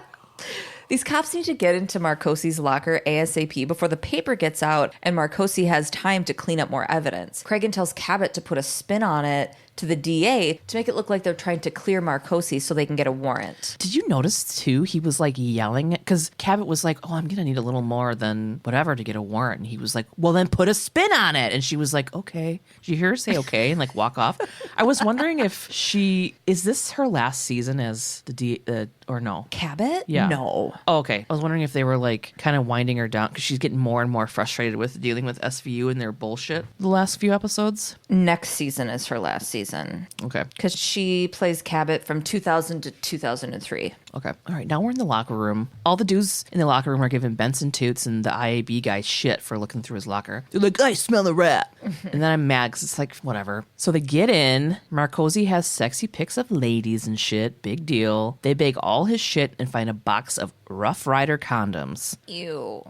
These cops need to get into Marcosi's locker ASAP before the paper gets out and Marcosi has time to clean up more evidence. Cragen tells Cabot to put a spin on it to the DA to make it look like they're trying to clear Marcosi so they can get a warrant. Did you notice, too, he was, like, yelling? Because Cabot was like, oh, I'm going to need a little more than whatever to get a warrant. And he was like, well, then put a spin on it. And she was like, okay. Did you hear her say okay and, like, walk off? I was wondering if is this her last season as the DA, or no? Cabot? Yeah. No. Oh, okay. I was wondering if they were, like, kind of winding her down because she's getting more and more frustrated with dealing with SVU and their bullshit the last few episodes. Next season is her last season. Okay. Because she plays Cabot from 2000 to 2003. Okay. All right. Now we're in the locker room. All the dudes in the locker room are giving Benson Toots and the IAB guy shit for looking through his locker. They're like, I smell a rat. And then I'm mad because it's like, whatever. So they get in. Marcosi has sexy pics of ladies and shit. Big deal. They bag all his shit and find a box of Rough Rider condoms. Ew.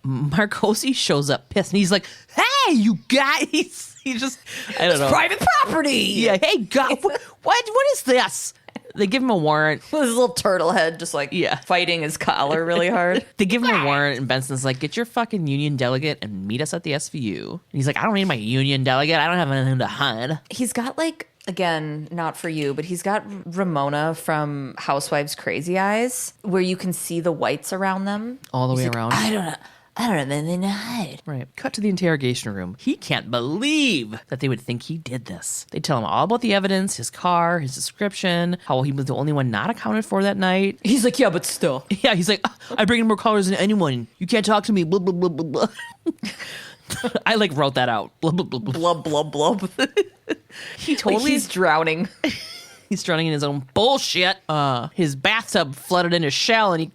Marcosi shows up pissed and he's like, hey, you guys. He just, I don't know. Private property. Yeah. Hey, God, what is this? They give him a warrant. With his little turtle head just like fighting his collar really hard. They give him a warrant and Benson's like, get your fucking union delegate and meet us at the SVU. And he's like, I don't need my union delegate. I don't have anything to hide. He's got like, again, not for you, but he's got Ramona from Housewives Crazy Eyes where you can see the whites around them. All the way around. I don't have anything to hide. Right. Cut to the interrogation room. He can't believe that they would think he did this. They tell him all about the evidence, his car, his description, how he was the only one not accounted for that night. He's like, yeah, but still. Yeah, he's like, I bring in more callers than anyone. You can't talk to me. Blah, blah, blah, blah, blah. I like wrote that out. Blah, blah, blah, blah. Blub, blub, blub. He totally he's drowning. He's drowning in his own bullshit. His bathtub flooded in his shell and he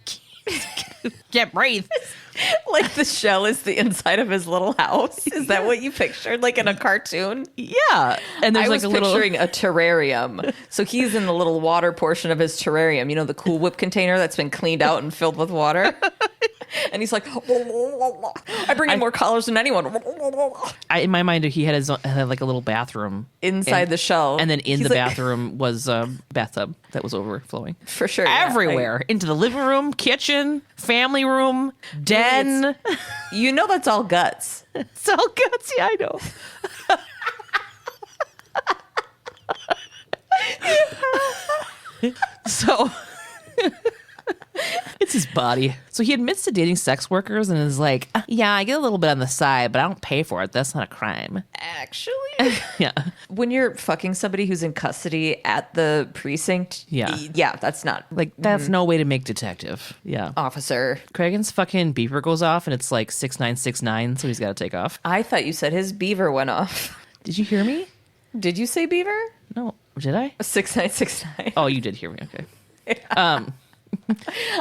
can't breathe. Like the shell is the inside of his little house. Is that what you pictured, like in a cartoon? Yeah. And there's like a little picturing a terrarium. So he's in the little water portion of his terrarium. You know, the Cool Whip container that's been cleaned out and filled with water. And he's like, I bring in more collars than anyone. In my mind, he had had like a little bathroom inside the shell, and then in the bathroom was a bathtub that was overflowing for sure, everywhere into the living room, kitchen, family room, den. You know that's all guts. It's all guts. Yeah, I know. So. It's his body. So he admits to dating sex workers and is like, yeah, I get a little bit on the side, but I don't pay for it. That's not a crime. Actually? Yeah. When you're fucking somebody who's in custody at the precinct, yeah, that's not. Like, that's no way to make detective. Yeah. Officer. Cragen's fucking beeper goes off and it's like 6969, so he's got to take off. I thought you said his beaver went off. Did you hear me? Did you say beaver? No. Did I? 6969. Oh, you did hear me. Okay. Yeah.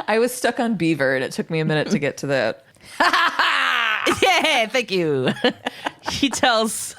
I was stuck on beaver and it took me a minute to get to that. Yeah, thank you. He tells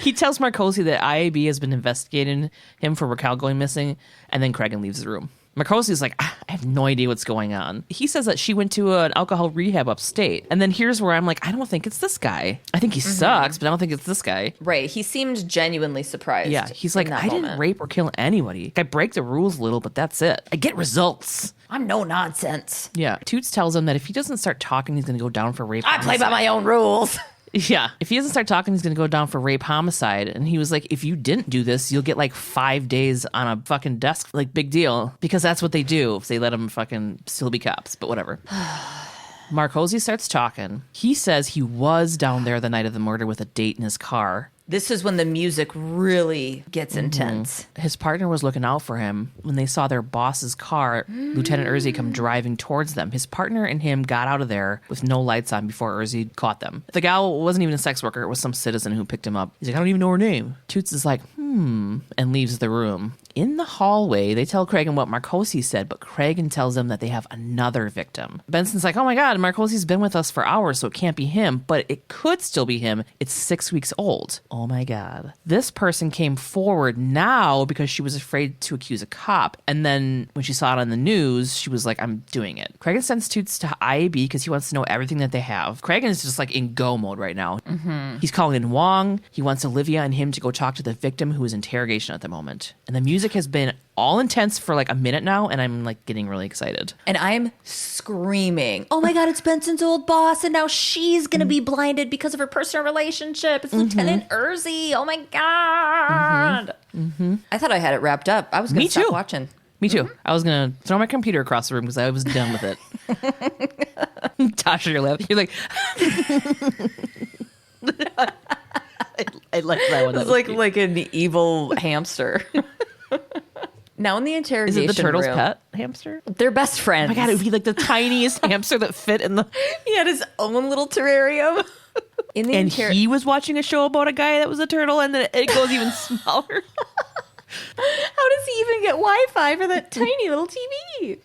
Marcosi that IAB has been investigating him for Raquel going missing, and then Cragen leaves the room. Marcosi's like, I have no idea what's going on. He says that she went to an alcohol rehab upstate. And then here's where I'm like, I don't think it's this guy. I think he sucks, but I don't think it's this guy. Right. He seemed genuinely surprised. Yeah. He's like, I didn't rape or kill anybody. I break the rules a little, but that's it. I get results. I'm no nonsense. Yeah. Toots tells him that if he doesn't start talking, he's going to go down for rape. I play by my own rules. Yeah. If he doesn't start talking, he's going to go down for rape homicide. And he was like, if you didn't do this, you'll get like 5 days on a fucking desk. Like, big deal. Because that's what they do if they let him fucking still be cops. But whatever. Marcosi starts talking. He says he was down there the night of the murder with a date in his car. This is when the music really gets intense. His partner was looking out for him when they saw their boss's car, Lieutenant Urzi, come driving towards them. His partner and him got out of there with no lights on before Urzi caught them. The gal wasn't even a sex worker. It was some citizen who picked him up. He's like, I don't even know her name. Toots is like, and leaves the room. In the hallway, they tell Cragen what Marcosi said, but Cragen tells them that they have another victim. Benson's like, oh my God, Marcosi's been with us for hours, so it can't be him, but it could still be him. It's 6 weeks old. Oh my God. This person came forward now because she was afraid to accuse a cop. And then when she saw it on the news, she was like, I'm doing it. Cragen sends Toots to IAB because he wants to know everything that they have. Cragen is just like in go mode right now. He's calling in Wong. He wants Olivia and him to go talk to the victim who is interrogation at the moment. And the music has been all intense for like a minute now, and I'm like getting really excited. And I'm screaming, oh my God, it's Benson's old boss, and now she's going to be blinded because of her personal relationship. It's Lieutenant Urzi. Oh my God. I thought I had it wrapped up. I was going to stop watching. Me too. I was going to throw my computer across the room because I was done with it. Tasha, you're laughing. You're like... I like that one. It's like an evil hamster. Now in the interrogation room. Is it the turtle's pet hamster? They're best friends. Oh my God, it would be like the tiniest hamster that fit in the... He had his own little terrarium. He was watching a show about a guy that was a turtle, and then it goes even smaller. How does he even get Wi-Fi for that tiny little TV?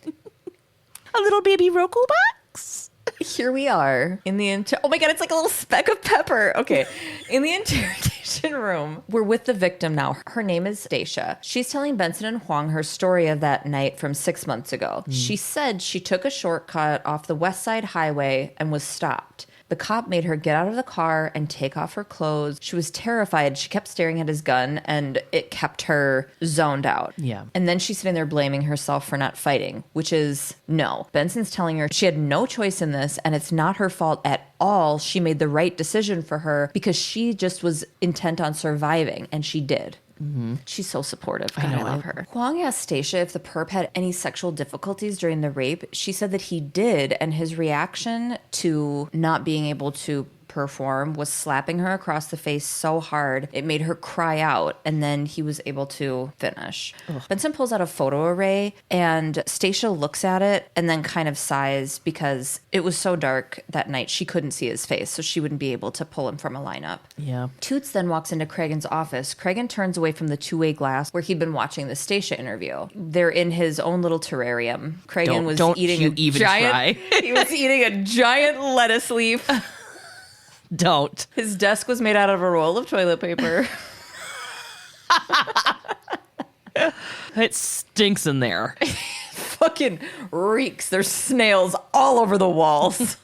A little baby Roku box. Here we are in the oh my God, it's like a little speck of pepper. Okay. In the interrogation room, we're with the victim now. Her name is Stacia. She's telling Benson and Huang her story of that night from 6 months ago. She said she took a shortcut off the West Side Highway and was stopped. The cop made her get out of the car and take off her clothes. She was terrified. She kept staring at his gun, and it kept her zoned out. Yeah. And then she's sitting there blaming herself for not fighting, which is no. Benson's telling her she had no choice in this, and it's not her fault at all. She made the right decision for her because she just was intent on surviving, and she did. She's so supportive. God, I love her. Huang asked Stacia if the perp had any sexual difficulties during the rape. She said that he did, and his reaction to not being able to perform was slapping her across the face so hard it made her cry out, and then he was able to finish. Benson pulls out a photo array, and Stacia looks at it and then kind of sighs because it was so dark that night she couldn't see his face, so she wouldn't be able to pull him from a lineup. Yeah. Toots then walks into Cragen's office. Cragen turns away from the two-way glass where he'd been watching the Stacia interview. They're in his own little terrarium. Cragen was eating a giant he was eating a giant lettuce leaf. Don't. His desk was made out of a roll of toilet paper. It stinks in there. Fucking reeks. There's snails all over the walls.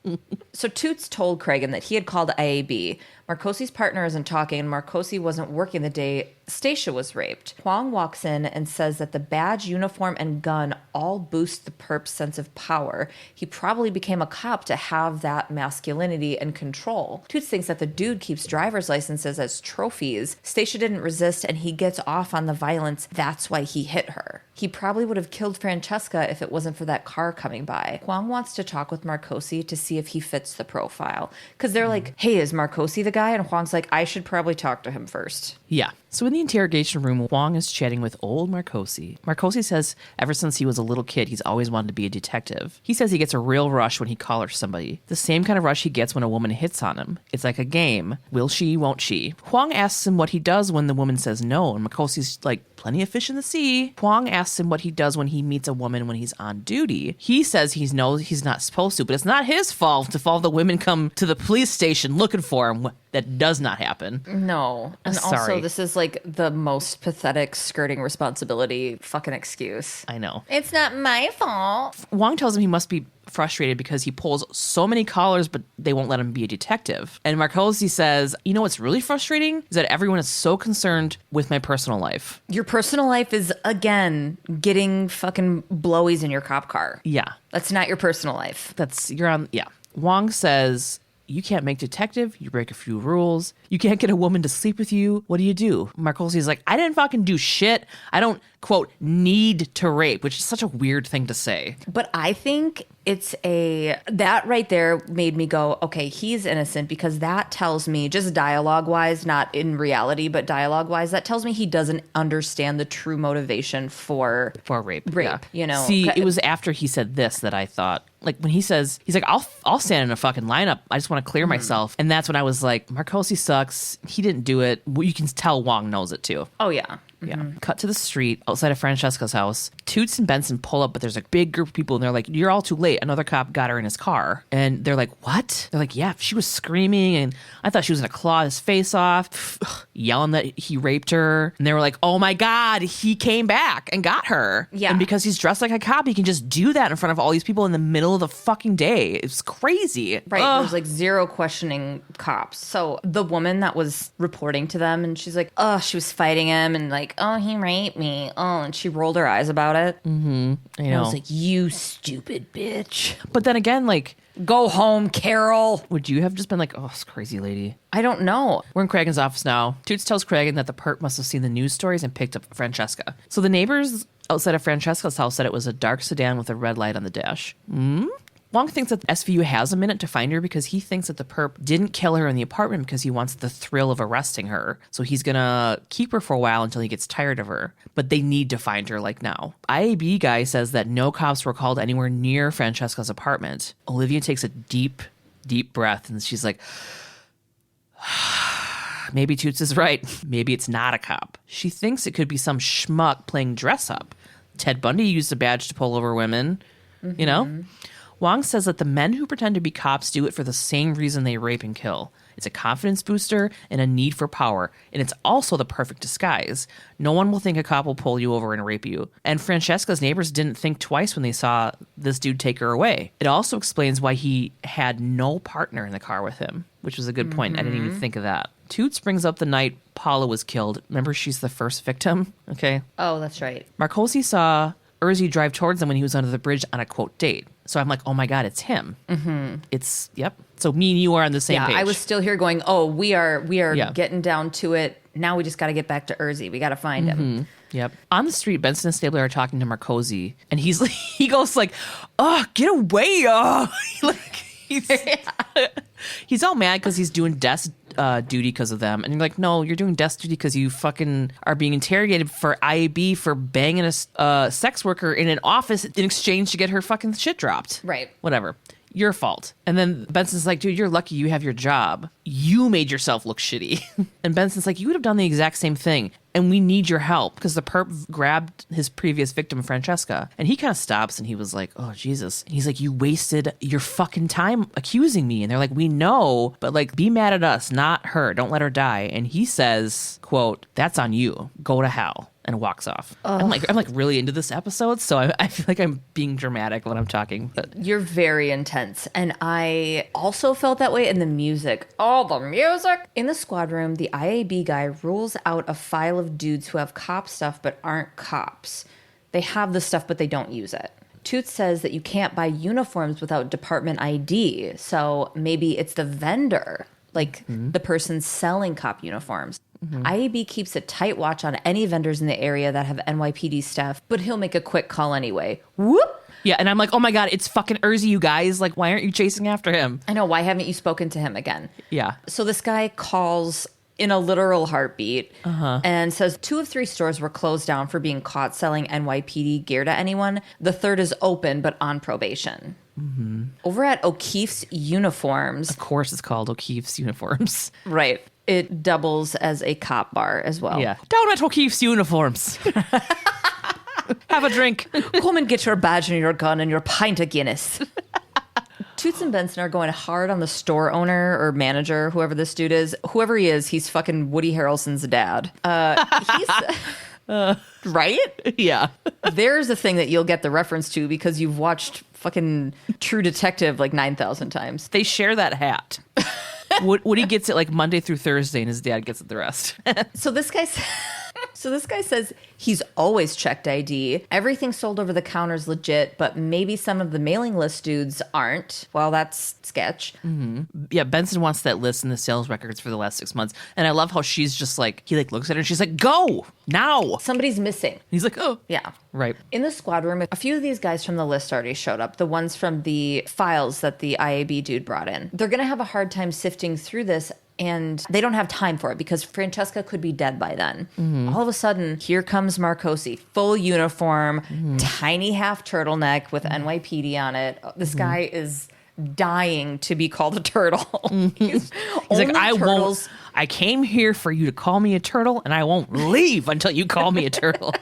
So Toots told Cragen that he had called IAB. Marcosi's partner isn't talking, and Marcosi wasn't working the day Stacia was raped. Huang walks in and says that the badge, uniform, and gun all boost the perp's sense of power. He probably became a cop to have that masculinity and control. Toots thinks that the dude keeps driver's licenses as trophies. Stacia didn't resist, and he gets off on the violence. That's why he hit her. He probably would have killed Francesca if it wasn't for that car coming by. Huang wants to talk with Marcosi to see if he fits the profile. Because they're like, hey, is Marcosi the guy? And Huang's like, I should probably talk to him first. Yeah. So in the interrogation room, Huang is chatting with old Marcosi. Marcosi says ever since he was a little kid, he's always wanted to be a detective. He says he gets a real rush when he collars somebody. The same kind of rush he gets when a woman hits on him. It's like a game. Will she, won't she? Huang asks him what he does when the woman says no, and Marcosi's like, plenty of fish in the sea. Huang asks him what he does when he meets a woman when he's on duty. He says he's not supposed to, but it's not his fault if all the women come to the police station looking for him. That does not happen. No. And Sorry. also, this is like the most pathetic skirting responsibility fucking excuse. I know. It's not my fault. Wong tells him he must be frustrated because he pulls so many collars, but they won't let him be a detective. And Marcosi says, you know what's really frustrating is that everyone is so concerned with my personal life. Your personal life is, again, getting fucking blowies in your cop car. Yeah. That's not your personal life. Yeah. Wong says, you can't make detective. You break a few rules. You can't get a woman to sleep with you. What do? Marcosi's like, I didn't fucking do shit. I don't, quote, need to rape, which is such a weird thing to say. But I think that right there made me go, okay, he's innocent, because that tells me, just dialogue wise, not in reality, but dialogue wise, that tells me he doesn't understand the true motivation for rape. Yeah. You know, see, it was after he said this that I thought, like, when he says, he's like, I'll stand in a fucking lineup. I just want to clear myself. And that's when I was like, Marcosi sucks. He didn't do it. Well, you can tell Wong knows it too. Oh, yeah. Yeah. Cut to the street outside of Francesca's house. Toots and Benson pull up, but there's a big group of people, and they're like, you're all too late. Another cop got her in his car. And they're like, what? They're like, yeah, she was screaming, and I thought she was going to claw his face off, yelling that he raped her. And they were like, oh my God, he came back and got her. Yeah. And because he's dressed like a cop, he can just do that in front of all these people in the middle of the fucking day. It's crazy. Right. There's like zero questioning cops. So the woman that was reporting to them, and she's like, oh, she was fighting him, and like, oh, he raped me. Oh, and she rolled her eyes about it. I know. I was like, you stupid bitch. But then again, like, Go home, Carol. would you have just been like, oh, this crazy lady? I don't know. We're in Cragen's office now. Toots tells Cragen that the perp must have seen the news stories and picked up Francesca. So the neighbors outside of Francesca's house said it was a dark sedan with a red light on the dash. Wong thinks that SVU has a minute to find her because he thinks that the perp didn't kill her in the apartment because he wants the thrill of arresting her. So he's going to keep her for a while until he gets tired of her. But they need to find her like now. IAB guy says that no cops were called anywhere near Francesca's apartment. Olivia takes a deep, deep breath and she's like, maybe Toots is right. Maybe it's not a cop. She thinks it could be some schmuck playing dress up. Ted Bundy used a badge to pull over women, you know? Wong says that the men who pretend to be cops do it for the same reason they rape and kill. It's a confidence booster and a need for power, and it's also the perfect disguise. No one will think a cop will pull you over and rape you. And Francesca's neighbors didn't think twice when they saw this dude take her away. It also explains why he had no partner in the car with him, which was a good point. I didn't even think of that. Toots brings up the night Paula was killed. Remember, she's the first victim? Okay. Oh, that's right. Marcosi saw Urzi drive towards them when he was under the bridge on a, quote, date. So I'm like, oh my God, it's him. It's, yep. So me and you are on the same page. I was still here going, oh, we are getting down to it. Now we just got to get back to Urzi. We got to find him. Yep. On the street, Benson and Stabler are talking to Marcosi, and he's like, he goes like, oh, get away. He's all mad because he's doing desk duty because of them. And you're like, no, you're doing desk duty because you fucking are being interrogated for IAB for banging a sex worker in an office in exchange to get her fucking shit dropped. Right. Whatever. Your fault. And then Benson's like, dude, you're lucky you have your job. You made yourself look shitty. And Benson's like, you would have done the exact same thing. And we need your help because the perp grabbed his previous victim, Francesca. And he kind of stops and he was like, oh, Jesus. And he's like, you wasted your fucking time accusing me. And they're like, we know, but like, be mad at us, not her. Don't let her die. And he says, quote, that's on you. Go to hell. And walks off. I'm like really into this episode, so I feel like I'm being dramatic when I'm talking. But you're very intense, and I also felt that way in the music. Oh, the music! In the squad room, the IAB guy rules out a file of dudes who have cop stuff but aren't cops. They have the stuff, but they don't use it. Toots says that you can't buy uniforms without department ID, so maybe it's the vendor, like the person selling cop uniforms. IAB keeps a tight watch on any vendors in the area that have NYPD staff, but he'll make a quick call anyway. Whoop! Yeah, and I'm like, oh my God, it's fucking Urzi, you guys. Like, why aren't you chasing after him? I know, why haven't you spoken to him again? Yeah. So this guy calls in a literal heartbeat and says 2 of 3 stores were closed down for being caught selling NYPD gear to anyone. The third is open, but on probation. Over at O'Keefe's Uniforms. Of course it's called O'Keefe's Uniforms. Right. It doubles as a cop bar as well. Yeah. Down at O'Keefe's Uniforms. Have a drink. Come and get your badge and your gun and your pint of Guinness. Toots and Benson are going hard on the store owner or manager, whoever this dude is. Whoever he is, he's fucking Woody Harrelson's dad. Right? Yeah. There's a thing that you'll get the reference to because you've watched fucking True Detective like 9,000 times. They share that hat. Woody gets it like Monday through Thursday, and his dad gets it the rest. So this guy says he's always checked ID. Everything sold over the counter is legit, but maybe some of the mailing list dudes aren't. Well, that's sketch. Mm-hmm. Yeah, Benson wants that list and the sales records for the last 6 months. And I love how she's just like, he like looks at her and she's like, go now. Somebody's missing. He's like, oh. Yeah. Right. In the squad room, a few of these guys from the list already showed up. The ones from the files that the IAB dude brought in. They're going to have a hard time sifting through this. And they don't have time for it because Francesca could be dead by then. Mm-hmm. All of a sudden, here comes Marcosi, full uniform, tiny half turtleneck with NYPD on it. This guy is dying to be called a turtle. He's like, I came here for you to call me a turtle, and I won't leave until you call me a turtle.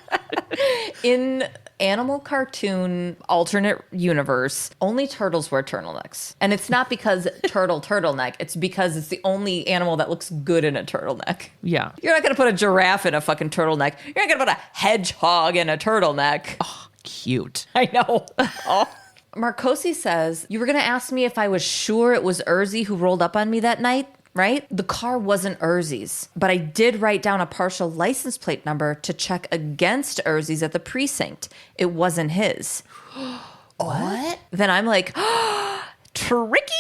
In animal cartoon alternate universe, only turtles wear turtlenecks. And it's not because turtleneck. It's because it's the only animal that looks good in a turtleneck. Yeah. You're not going to put a giraffe in a fucking turtleneck. You're not going to put a hedgehog in a turtleneck. Oh, cute. I know. Oh. Marcosi says, you were going to ask me if I was sure it was Urzi who rolled up on me that night, right? The car wasn't Urzi's, but I did write down a partial license plate number to check against Urzi's at the precinct. It wasn't his. What? Then I'm like, tricky.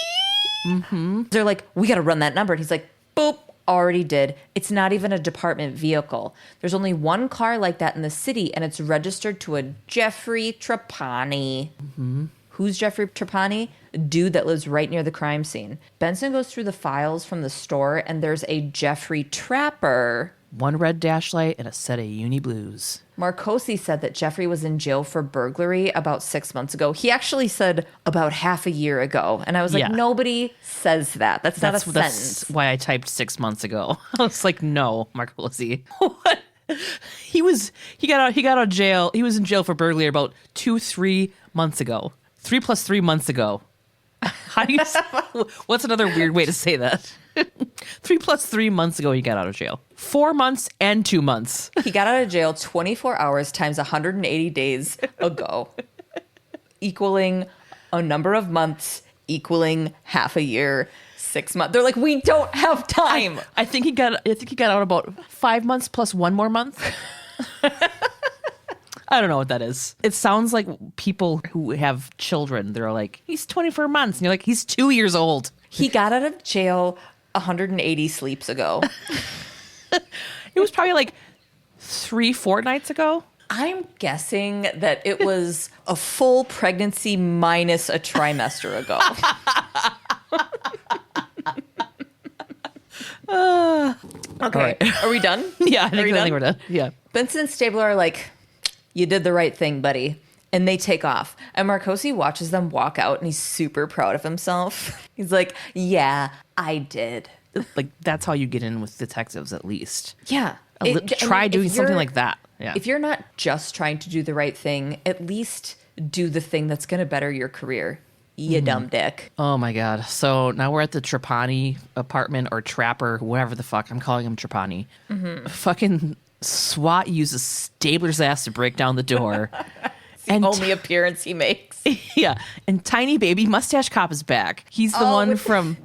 Mm-hmm. They're like, we got to run that number. And he's like, boop, already did. It's not even a department vehicle. There's only one car like that in the city, and it's registered to a Jeffrey Trapani. Mm-hmm. Who's Jeffrey Trapani? A dude that lives right near the crime scene. Benson goes through the files from the store, and there's a Jeffrey Trapper. One red dashlight and a set of uni blues. Marcosi said that Jeffrey was in jail for burglary about 6 months ago. He actually said about half a year ago. And I was like, nobody says that. That's not a sentence. That's why I typed 6 months ago. I was like, no, Marcosi. What? He got out of jail. He was in jail for burglary about 3 months ago. 3 + 3 months ago. How do you? What's another weird way to say that? 3 + 3 months ago, he got out of jail. 4 months and 2 months. He got out of jail 24 hours times 180 days ago, equaling a number of months, equaling half a year, 6 months. They're like, we don't have time. I think he got out about 5 months plus one more month. I don't know what that is. It sounds like people who have children. They're like, he's 24 months. And you're like, he's 2 years old. He got out of jail 180 sleeps ago. It was probably like 3 fortnights ago. I'm guessing that it was a full pregnancy minus a trimester ago. Okay. Right. Are we done? Yeah, I think we're done. Yeah. Benson and Stabler are like, you did the right thing, buddy. And they take off. And Marcosi watches them walk out, and he's super proud of himself. He's like, yeah, I did. Like, that's how you get in with detectives, at least. Yeah. Try doing something like that. Yeah. If you're not just trying to do the right thing, at least do the thing that's going to better your career. You dumb dick. Oh, my God. So now we're at the Trapani apartment, or Trapper, whatever the fuck. I'm calling him Trapani. Mm-hmm. Fucking SWAT uses Stabler's ass to break down the door. And only appearance he makes. Yeah. And Tiny Baby Mustache Cop is back. He's the one from...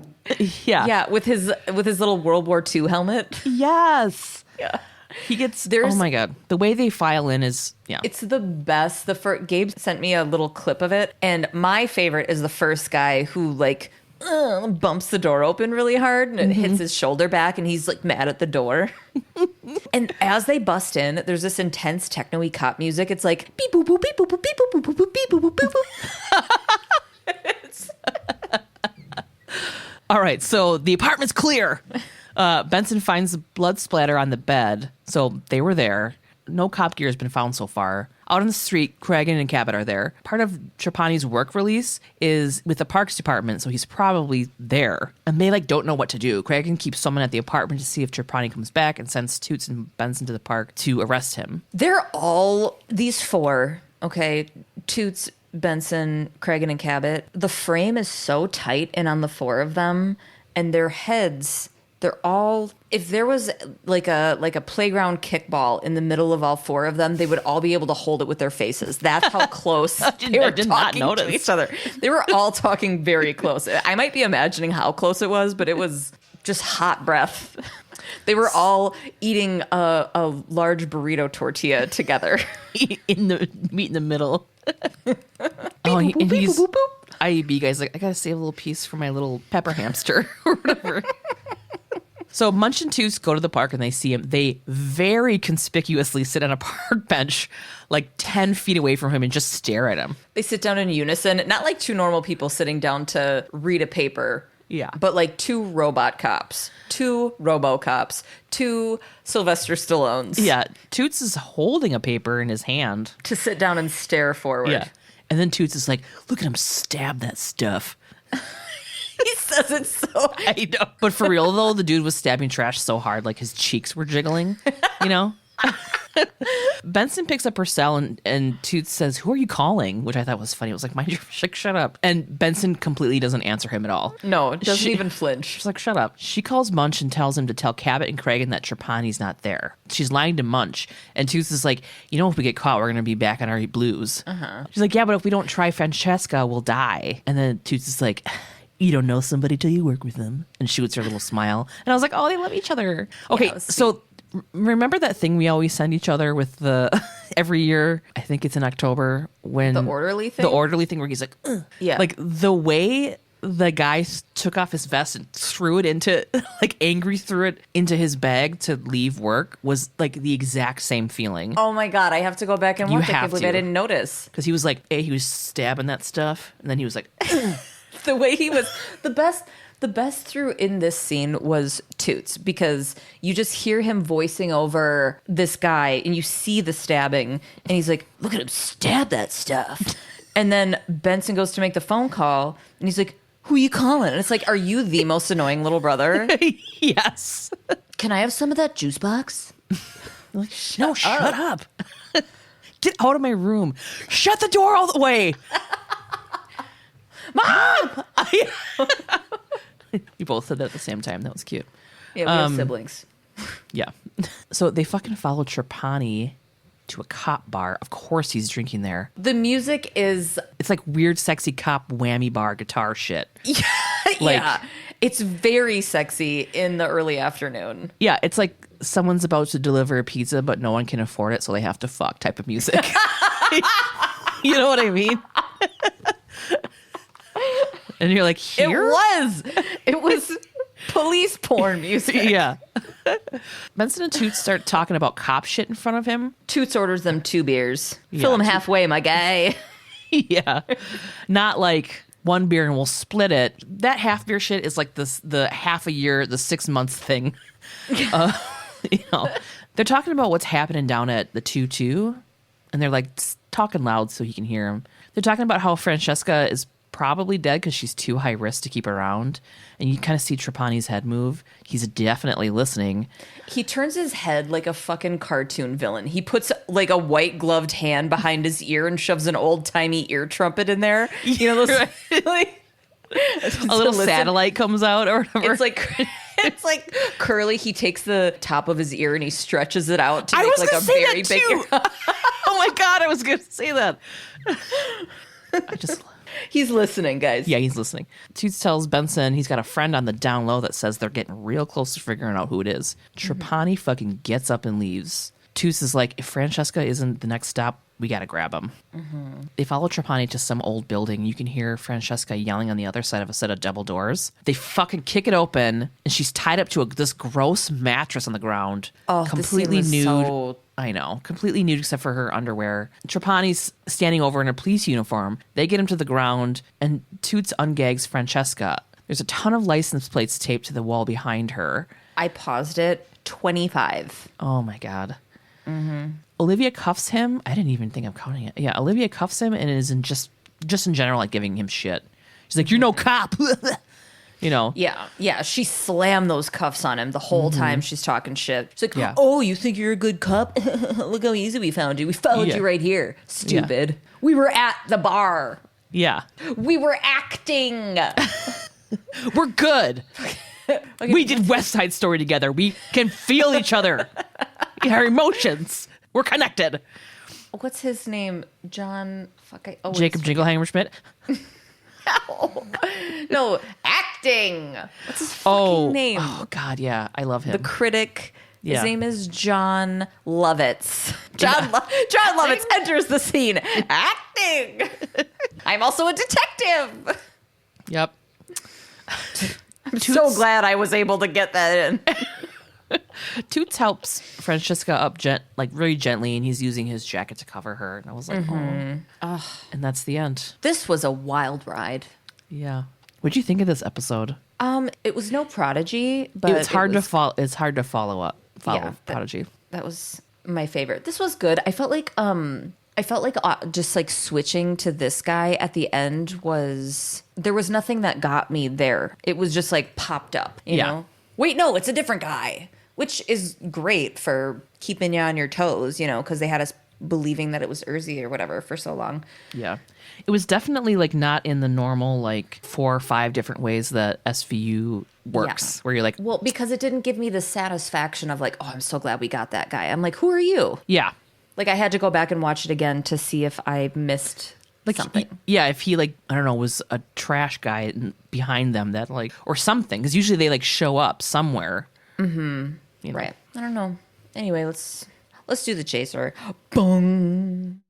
Yeah. Yeah, with his little World War II helmet. Yes. Yeah. He gets... oh, my God. The way they file in is... Yeah. It's the best. Gabe sent me a little clip of it. And my favorite is the first guy who, like, bumps the door open really hard and it hits his shoulder back, and he's, like, mad at the door. And as they bust in, there's this intense techno-y cop music. It's like... beep, boop, boop, beep, boop, boop, beep, boop, boop, boop, beep, boop, boop, beep, boop. All right, so the apartment's clear. Benson finds the blood splatter on the bed. So they were there. No cop gear has been found so far. Out on the street, Cragen and Cabot are there. Part of Trapani's work release is with the Parks Department, so he's probably there. And they, like, don't know what to do. Cragen keeps someone at the apartment to see if Trapani comes back and sends Toots and Benson to the park to arrest him. They're all... These four, okay, Toots, Benson, Cragen, and Cabot. The frame is so tight and on the four of them, and their heads, they're all, if there was like a playground kickball in the middle of all four of them, they would all be able to hold it with their faces. That's how close they were talking to each other. They were all talking very close. I might be imagining how close it was, but it was just hot breath. They were all eating a large burrito tortilla together. In the meat in the middle. And he's IEB guy's like, I gotta save a little piece for my little pepper hamster or whatever. So Munch and Toots go to the park and they see him. They very conspicuously sit on a park bench like 10 feet away from him and just stare at him. They sit down in unison, not like two normal people sitting down to read a paper. Yeah. But like two robot cops, two RoboCops, two Sylvester Stallones. Yeah. Toots is holding a paper in his hand. To sit down and stare forward. Yeah. And then Toots is like, look at him stab that stuff. He says it so. I know. But for real, though, the dude was stabbing trash so hard, like his cheeks were jiggling, you know? Benson picks up her cell and Toots says, who are you calling? Which I thought was funny. It was like, mind your shut up. And Benson completely doesn't answer him at all. No, doesn't even flinch. She's like, shut up. She calls Munch and tells him to tell Cabot and Cragen that Trapani's not there. She's lying to Munch. And Toots is like, you know, if we get caught, we're going to be back on our blues. She's like, yeah, but if we don't try Francesca, we'll die. And then Toots is like, you don't know somebody till you work with them. And shoots her little smile. And I was like, oh, they love each other. Okay, Yeah, so remember that thing we always send each other with the every year? I think it's in October when The orderly thing? The orderly thing where he's like, ugh. Yeah. Like the way the guy took off his vest and threw it into, like angry threw it into his bag to leave work was like the exact same feling. Oh my God, I have to go back and You watch it. I have can't believe to. I didn't notice. Because he was like, hey, he was stabbing that stuff. And then he was like, The way he was, the best through in this scene was Toots, because you just hear him voicing over this guy and you see the stabbing and he's like, look at him stab that stuff. And then Benson goes to make the phone call and he's like, who are you calling? And it's like, are you the most annoying little brother? yes. Can I have some of that juice box? Like, no, shut up. Get out of my room. Shut the door all the way. Mom! We both said that at the same time. That was cute. Yeah, we have siblings. Yeah. So they fucking followed Trapani to a cop bar. Of course he's drinking there. The music is... It's like weird, sexy cop whammy bar guitar shit. yeah. It's very sexy in the early afternoon. Yeah, it's like someone's about to deliver a pizza, but no one can afford it, so they have to fuck type of music. You know what I mean? And you're like, here? It was police porn music. Yeah. Benson and Toots start talking about cop shit in front of him. Toots orders them 2 beers. Yeah, Fill them halfway, my guy. Yeah. Not like one beer and we'll split it. That half beer shit is like the half a year, the 6 months thing. You know, they're talking about what's happening down at the 2-2, and they're like talking loud so he can hear them. They're talking about how Francesca is probably dead because she's too high risk to keep around. And you kind of see Trapani's head move. He's definitely listening. He turns his head like a fucking cartoon villain. He puts like a white gloved hand behind his ear and shoves an old timey ear trumpet in there. You know, those, like, a little satellite comes out or whatever. It's like curly. He takes the top of his ear and he stretches it out to make like a very big ear. Oh my God, I was going to say that. He's listening, guys. Yeah, he's listening. Toots tells Benson he's got a friend on the down low that says they're getting real close to figuring out who it is. Trapani fucking gets up and leaves. Toots is like, if Francesca isn't the next stop, we gotta grab him. They follow Trapani to some old building. You can hear Francesca yelling on the other side of a set of double doors. They fucking kick it open, and she's tied up to this gross mattress on the ground. Oh, completely this scene nude. was so... I know, completely nude except for her underwear. Trapani's standing over in a police uniform. They get him to the ground, and Toots ungags Francesca. There's a ton of license plates taped to the wall behind her. I paused it. 25. Oh my God. Olivia cuffs him. I didn't even think of counting it. Yeah, Olivia cuffs him and is in just in general like giving him shit. She's like, "You're no cop." you know. Yeah. She slammed those cuffs on him the whole time she's talking shit. She's like, Yeah. oh, you think you're a good cop? Look how easy we found you. We followed you right here. Stupid. Yeah. We were at the bar. Yeah. We were acting. We're good. Okay. We did West Side Story together. We can feel each other. Our emotions. We're connected. What's his name? John. Jacob Jingleheimer Schmidt. No, acting. What's his fucking name? Oh, God, yeah. I love him. The critic. Yeah. His name is John Lovitz. John Lovitz enters the scene. Acting. I'm also a detective. Yep. I'm so glad I was able to get that in. Toots helps Francesca up really gently, and he's using his jacket to cover her. And I was like, oh. And that's the end. This was a wild ride. Yeah. What'd you think of this episode? It was no Prodigy, but it's hard to follow. It's hard to follow Prodigy. That was my favorite. This was good. I felt like just like switching to this guy at the end there was nothing that got me there. It was just like popped up, you know? Wait, no, it's a different guy, which is great for keeping you on your toes, you know, because they had us believing that it was Urzi or whatever for so long. Yeah. It was definitely like not in the normal like 4 or 5 different ways that SVU works, where you're like, well, because it didn't give me the satisfaction of like, oh, I'm so glad we got that guy. I'm like, who are you? Yeah. Like I had to go back and watch it again to see if I missed something. If he like, I don't know, was a trash guy behind them that like, or something. Because usually they like show up somewhere. Mm-hmm. You know? Right. I don't know. Anyway, let's do the chaser. Boom.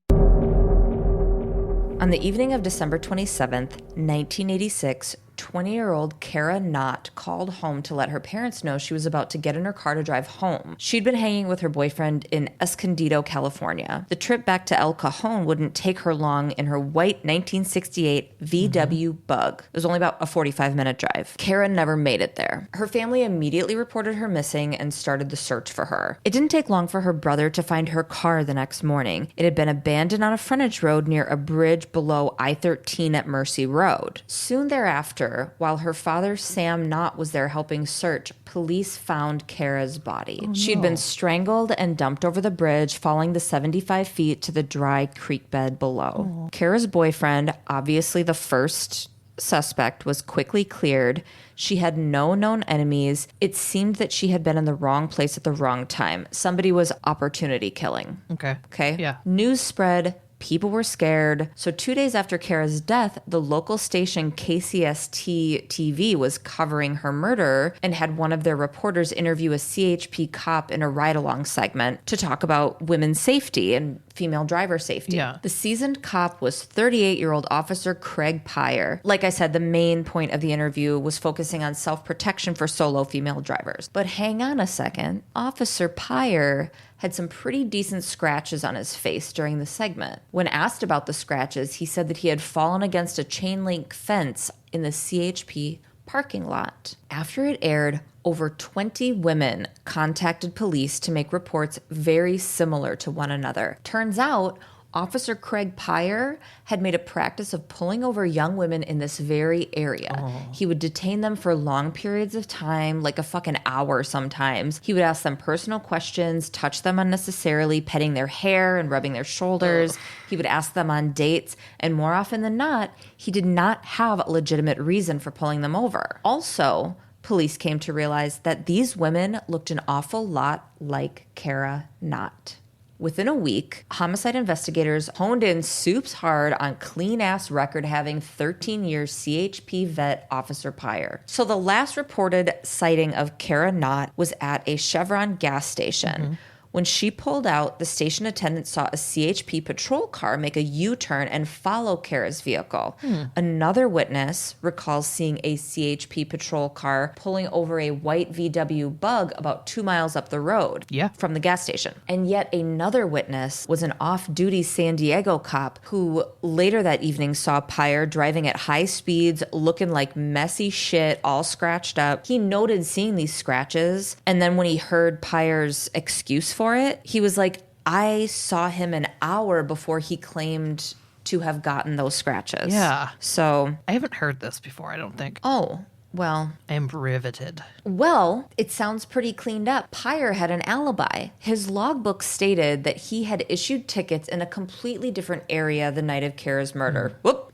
On the evening of December 27th, 1986, 20-year-old Cara Knott called home to let her parents know she was about to get in her car to drive home. She'd been hanging with her boyfriend in Escondido, California. The trip back to El Cajon wouldn't take her long in her white 1968 VW Bug. It was only about a 45-minute drive. Cara never made it there. Her family immediately reported her missing and started the search for her. It didn't take long for her brother to find her car the next morning. It had been abandoned on a frontage road near a bridge below I-13 at Mercy Road. Soon thereafter, while her father, Sam Knott, was there helping search, police found Cara's body. She'd been strangled and dumped over the bridge, falling the 75 feet to the dry creek bed below. Cara's boyfriend, obviously the first suspect, was quickly cleared. She had no known enemies. It seemed that she had been in the wrong place at the wrong time. Somebody was opportunity killing. Okay? Yeah. News spread. People were scared. So 2 days after Cara's death, the local station KCST TV was covering her murder and had one of their reporters interview a CHP cop in a ride-along segment to talk about women's safety and female driver safety. Yeah. The seasoned cop was 38-year-old Officer Craig Peyer. Like I said, the main point of the interview was focusing on self-protection for solo female drivers. But hang on a second. Officer Peyer had some pretty decent scratches on his face during the segment. When asked about the scratches, he said that he had fallen against a chain link fence in the CHP parking lot. After it aired, over 20 women contacted police to make reports very similar to one another. Turns out, Officer Craig Peyer had made a practice of pulling over young women in this very area. He would detain them for long periods of time, like a fucking hour sometimes. He would ask them personal questions, touch them unnecessarily, petting their hair and rubbing their shoulders. He would ask them on dates, and more often than not, he did not have a legitimate reason for pulling them over. Also, police came to realize that these women looked an awful lot like Cara Knott. Within a week, homicide investigators honed in soups hard on clean-ass record having 13 years CHP vet Officer Peyer. So the last reported sighting of Cara Knott was at a Chevron gas station. When she pulled out, the station attendant saw a CHP patrol car make a U-turn and follow Cara's vehicle. Another witness recalls seeing a CHP patrol car pulling over a white VW Bug about 2 miles up the road from the gas station. And yet another witness was an off-duty San Diego cop who later that evening saw Peyer driving at high speeds, looking like messy shit, all scratched up. He noted seeing these scratches, and then when he heard Peyer's excuse for it, he was like, I saw him an hour before he claimed to have gotten those scratches. Yeah. So I haven't heard this before, I don't think. Oh, Well, I am riveted. Well, it sounds pretty cleaned up. Peyer had an alibi. His logbook stated that he had issued tickets in a completely different area the night of Cara's murder. Whoop,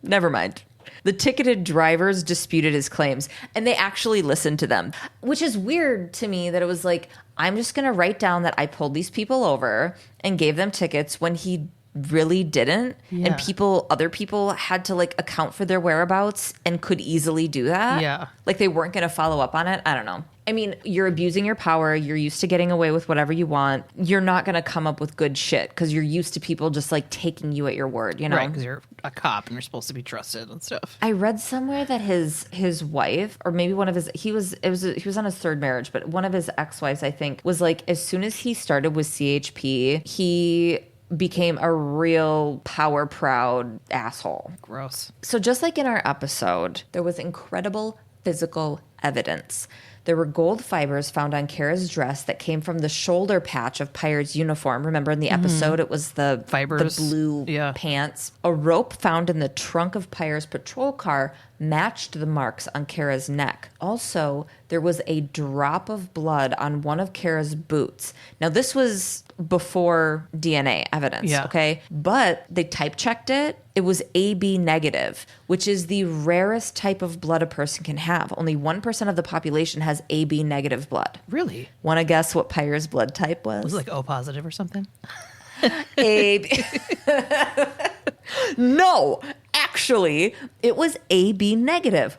never mind. The ticketed drivers disputed his claims, and they actually listened to them, which is weird to me that it was like, I'm just going to write down that I pulled these people over and gave them tickets when he really didn't. Yeah. And other people had to like account for their whereabouts and could easily do that. Yeah. Like they weren't going to follow up on it. I don't know. I mean, you're abusing your power. You're used to getting away with whatever you want. You're not going to come up with good shit because you're used to people just like taking you at your word, you know? Right, because you're a cop and you're supposed to be trusted and stuff. I read somewhere that his wife, or maybe one of his, he was on his third marriage, but one of his ex-wives, I think, was like, as soon as he started with CHP, he became a real power proud asshole. Gross. So just like in our episode, there was incredible physical evidence. There were gold fibers found on Cara's dress that came from the shoulder patch of Peyer's uniform. Remember in the episode, it was the Fibers. the blue pants. A rope found in the trunk of Peyer's patrol car matched the marks on Cara's neck. Also, there was a drop of blood on one of Cara's boots. Now, this was before DNA evidence, okay? But they type checked it. It was AB negative, which is the rarest type of blood a person can have. Only 1% of the population has AB negative blood. Really? Want to guess what Peyer's blood type was? Was it like O positive or something? AB. No, actually, it was AB negative.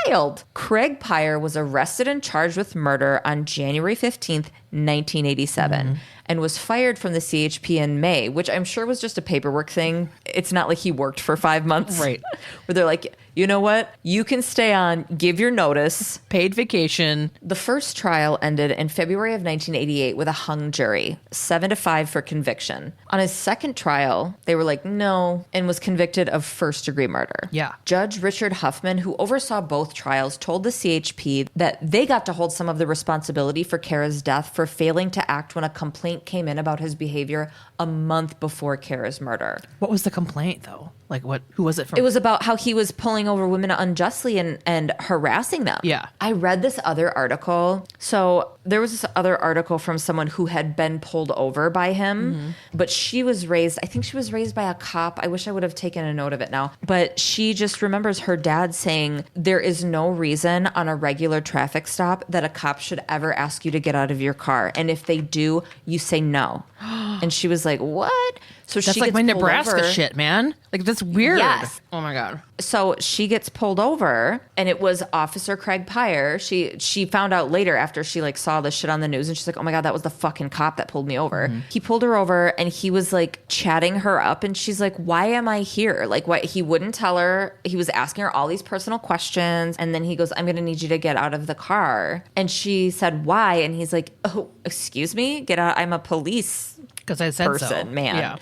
Wild. Craig Peyer was arrested and charged with murder on January 15th, 1987, and was fired from the CHP in May, which I'm sure was just a paperwork thing. It's not like he worked for 5 months. Right. Where they're like, you know what? You can stay on, give your notice. Paid vacation. The first trial ended in February of 1988 with a hung jury, 7-5 for conviction. On his second trial, they were like, no, and was convicted of first-degree murder. Yeah. Judge Richard Huffman, who oversaw both trials, told the CHP that they got to hold some of the responsibility for Cara's death for failing to act when a complaint came in about his behavior a month before Cara's murder. What was the complaint, though? Like, what? Who was it from? It was about how he was pulling over women unjustly and harassing them. Yeah. I read this other article. So there was this other article from someone who had been pulled over by him, but she was raised, I think she was raised by a cop. I wish I would have taken a note of it now. But she just remembers her dad saying, there is no reason on a regular traffic stop that a cop should ever ask you to get out of your car. And if they do, you say no. And she was like, what? So That's she like gets my pulled Nebraska over. shit, man. Like, that's weird. Yes. Oh, my God. So she gets pulled over, and it was Officer Craig Peyer. She found out later after she like saw this shit on the news, and she's like, oh my God, that was the fucking cop that pulled me over. He pulled her over, and he was like chatting her up, and she's like, why am I here? Like, what? He wouldn't tell her. He was asking her all these personal questions, and then he goes, I'm going to need you to get out of the car. And she said, why? And he's like, oh, excuse me? Get out. I'm a police Because I said person, so. man. Yeah.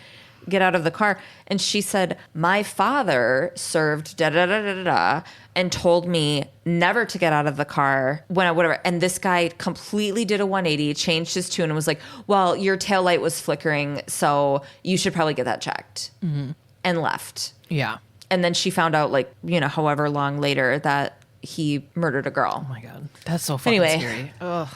Get out of the car. And she said, my father served da-da-da-da-da-da and told me never to get out of the car when whatever. And this guy completely did a 180, changed his tune and was like, well, your taillight was flickering, so you should probably get that checked. And left. Yeah. And then she found out, like, you know, however long later that he murdered a girl. Oh, my God. That's so fucking scary. Ugh.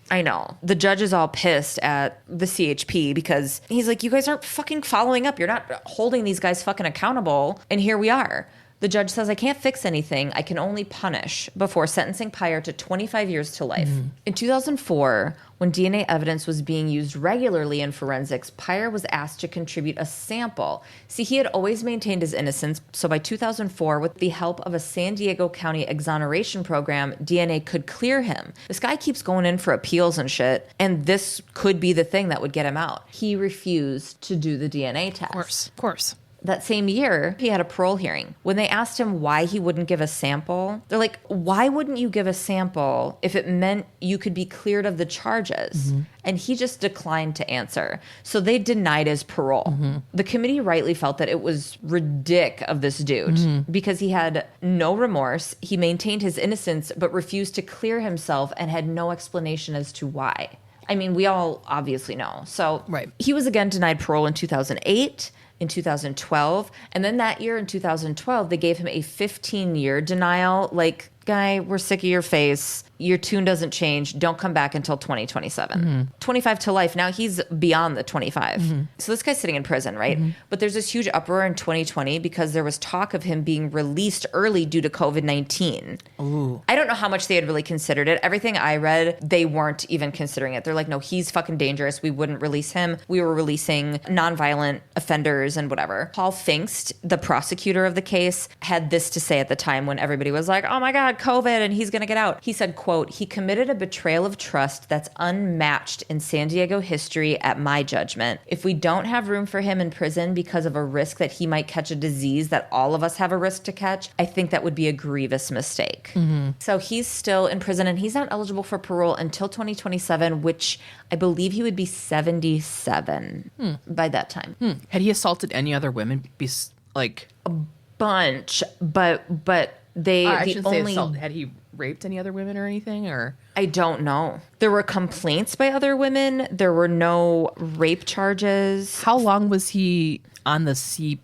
I know. The judge is all pissed at the CHP because he's like, you guys aren't fucking following up. You're not holding these guys fucking accountable. And here we are. The judge says, I can't fix anything. I can only punish, before sentencing Peyer to 25 years to life. In 2004, when DNA evidence was being used regularly in forensics, Peyer was asked to contribute a sample. See, he had always maintained his innocence, so by 2004, with the help of a San Diego County exoneration program, DNA could clear him. This guy keeps going in for appeals and shit, and this could be the thing that would get him out. He refused to do the DNA test. Of course. That same year, he had a parole hearing. When they asked him why he wouldn't give a sample, they're like, why wouldn't you give a sample if it meant you could be cleared of the charges? And he just declined to answer. So they denied his parole. The committee rightly felt that it was ridiculous of this dude because he had no remorse. He maintained his innocence, but refused to clear himself and had no explanation as to why. I mean, we all obviously know. So he was again denied parole in 2008. In 2012. And then that year in 2012, they gave him a 15-year denial. Like, guy, we're sick of your face. Your tune doesn't change. Don't come back until 2027. 25 to life. Now he's beyond the 25. So this guy's sitting in prison, right? But there's this huge uproar in 2020 because there was talk of him being released early due to COVID-19. Ooh. I don't know how much they had really considered it. Everything I read, they weren't even considering it. They're like, no, he's fucking dangerous. We wouldn't release him. We were releasing nonviolent offenders and whatever. Paul Pfingst, the prosecutor of the case, had this to say at the time when everybody was like, oh my God, COVID, and he's going to get out. He said, quote, he committed a betrayal of trust that's unmatched in San Diego history at my judgment. If we don't have room for him in prison because of a risk that he might catch a disease that all of us have a risk to catch, I think that would be a grievous mistake. So he's still in prison and he's not eligible for parole until 2027, which I believe he would be 77 by that time. Had he assaulted any other women? Bunch, but they I the shouldn't say only assault. Had he raped any other women or anything? Or I don't know. There were complaints by other women. There were no rape charges. how long was he on the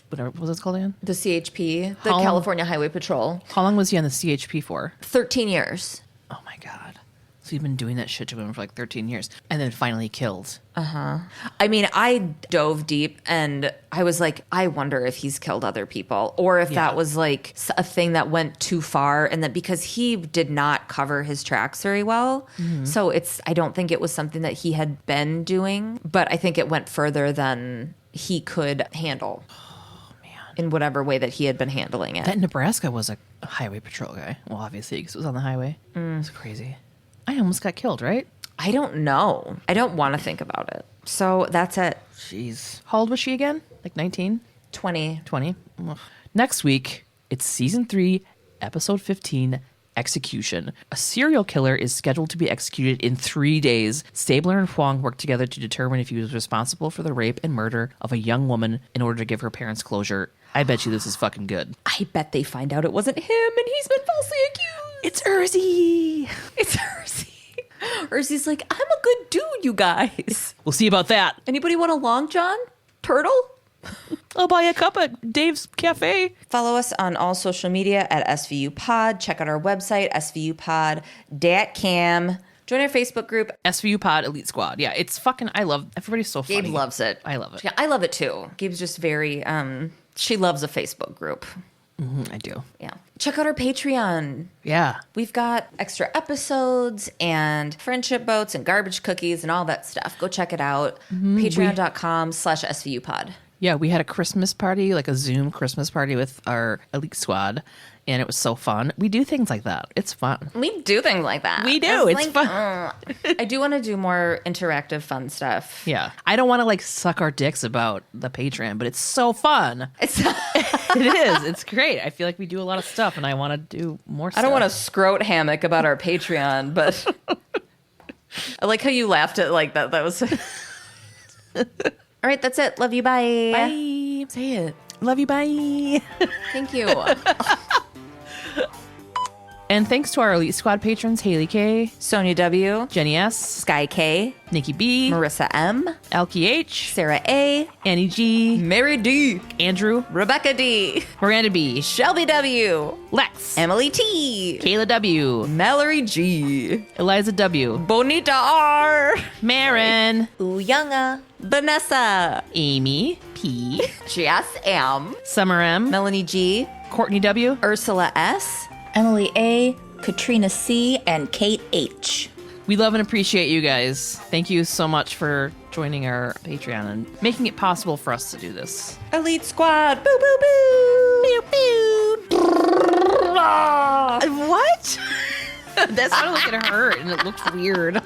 whatever what was it called again? The CHP, the How long- California Highway Patrol, How long was he on the CHP for? 13 years. Oh my God. So you've been doing that shit to women for like 13 years and then finally killed. I mean, I dove deep and I was like, I wonder if he's killed other people or if that was like a thing that went too far and that because he did not cover his tracks very well. So I don't think it was something that he had been doing, but I think it went further than he could handle. In whatever way that he had been handling it. That Nebraska was a highway patrol guy. Well, obviously, because it was on the highway. It's crazy. I almost got killed, right? I don't know. I don't want to think about it. So that's it. Jeez. How old was she again? Like 19? 20. 20? Ugh. Next week, it's season 3, episode 15, Execution. A serial killer is scheduled to be executed in 3 days. Stabler and Huang work together to determine if he was responsible for the rape and murder of a young woman in order to give her parents closure. I bet you this is fucking good. I bet they find out it wasn't him and he's been falsely accused. It's Urzy. It's Urzy. Urzi's like, I'm a good dude, you guys. We'll see about that. Anybody want a Long John? Turtle? I'll buy a cup at Dave's Cafe. Follow us on all social media at SVU Pod. Check out our website, svupod.cam. Join our Facebook group. SVU Pod Elite Squad. Yeah, it's fucking, I love, everybody's so funny. Gabe loves it. I love it. Yeah, I love it too. Gabe's just very, she loves a Facebook group. I do. Yeah. Check out our Patreon. Yeah. We've got extra episodes and friendship boats and garbage cookies and all that stuff. Go check it out. Patreon.com/SVUpod. Yeah, we had a Christmas party, like a Zoom Christmas party with our Elite Squad, and it was so fun. We do things like that. It's fun. We do things like that. We do. It's fun. I do want to do more interactive fun stuff. Yeah. I don't want to like suck our dicks about the Patreon, but it's so fun. It's It is. It's great. I feel like we do a lot of stuff, and I want to do more stuff. I don't want to scrote hammock about our Patreon, but I like how you laughed at like that. That was... All right, that's it. Love you. Bye. Bye. Say it. Love you. Bye. Thank you. And thanks to our Elite Squad patrons, Hayley K, Sonja W, Jenny S, Skye K, Nikki B, Marisa M, Elke H, Sarah A, Annie G, Mary D, Andrew, Rebekah D, Miranda B, Shelby W, Lex, Emily T, Kayla W, Mallorie G, Eliza W, Bonita R, Marin, Uyanga, Vanessa, Amy P, Jess M, Summer M, Melanie G, Courtney W, Ursula S, Emily A, Katrina C, and Kate H. We love and appreciate you guys. Thank you so much for joining our Patreon and making it possible for us to do this. Elite Squad. Boo boo boo. Pew, pew. What? That sounded like it hurt and it looked weird.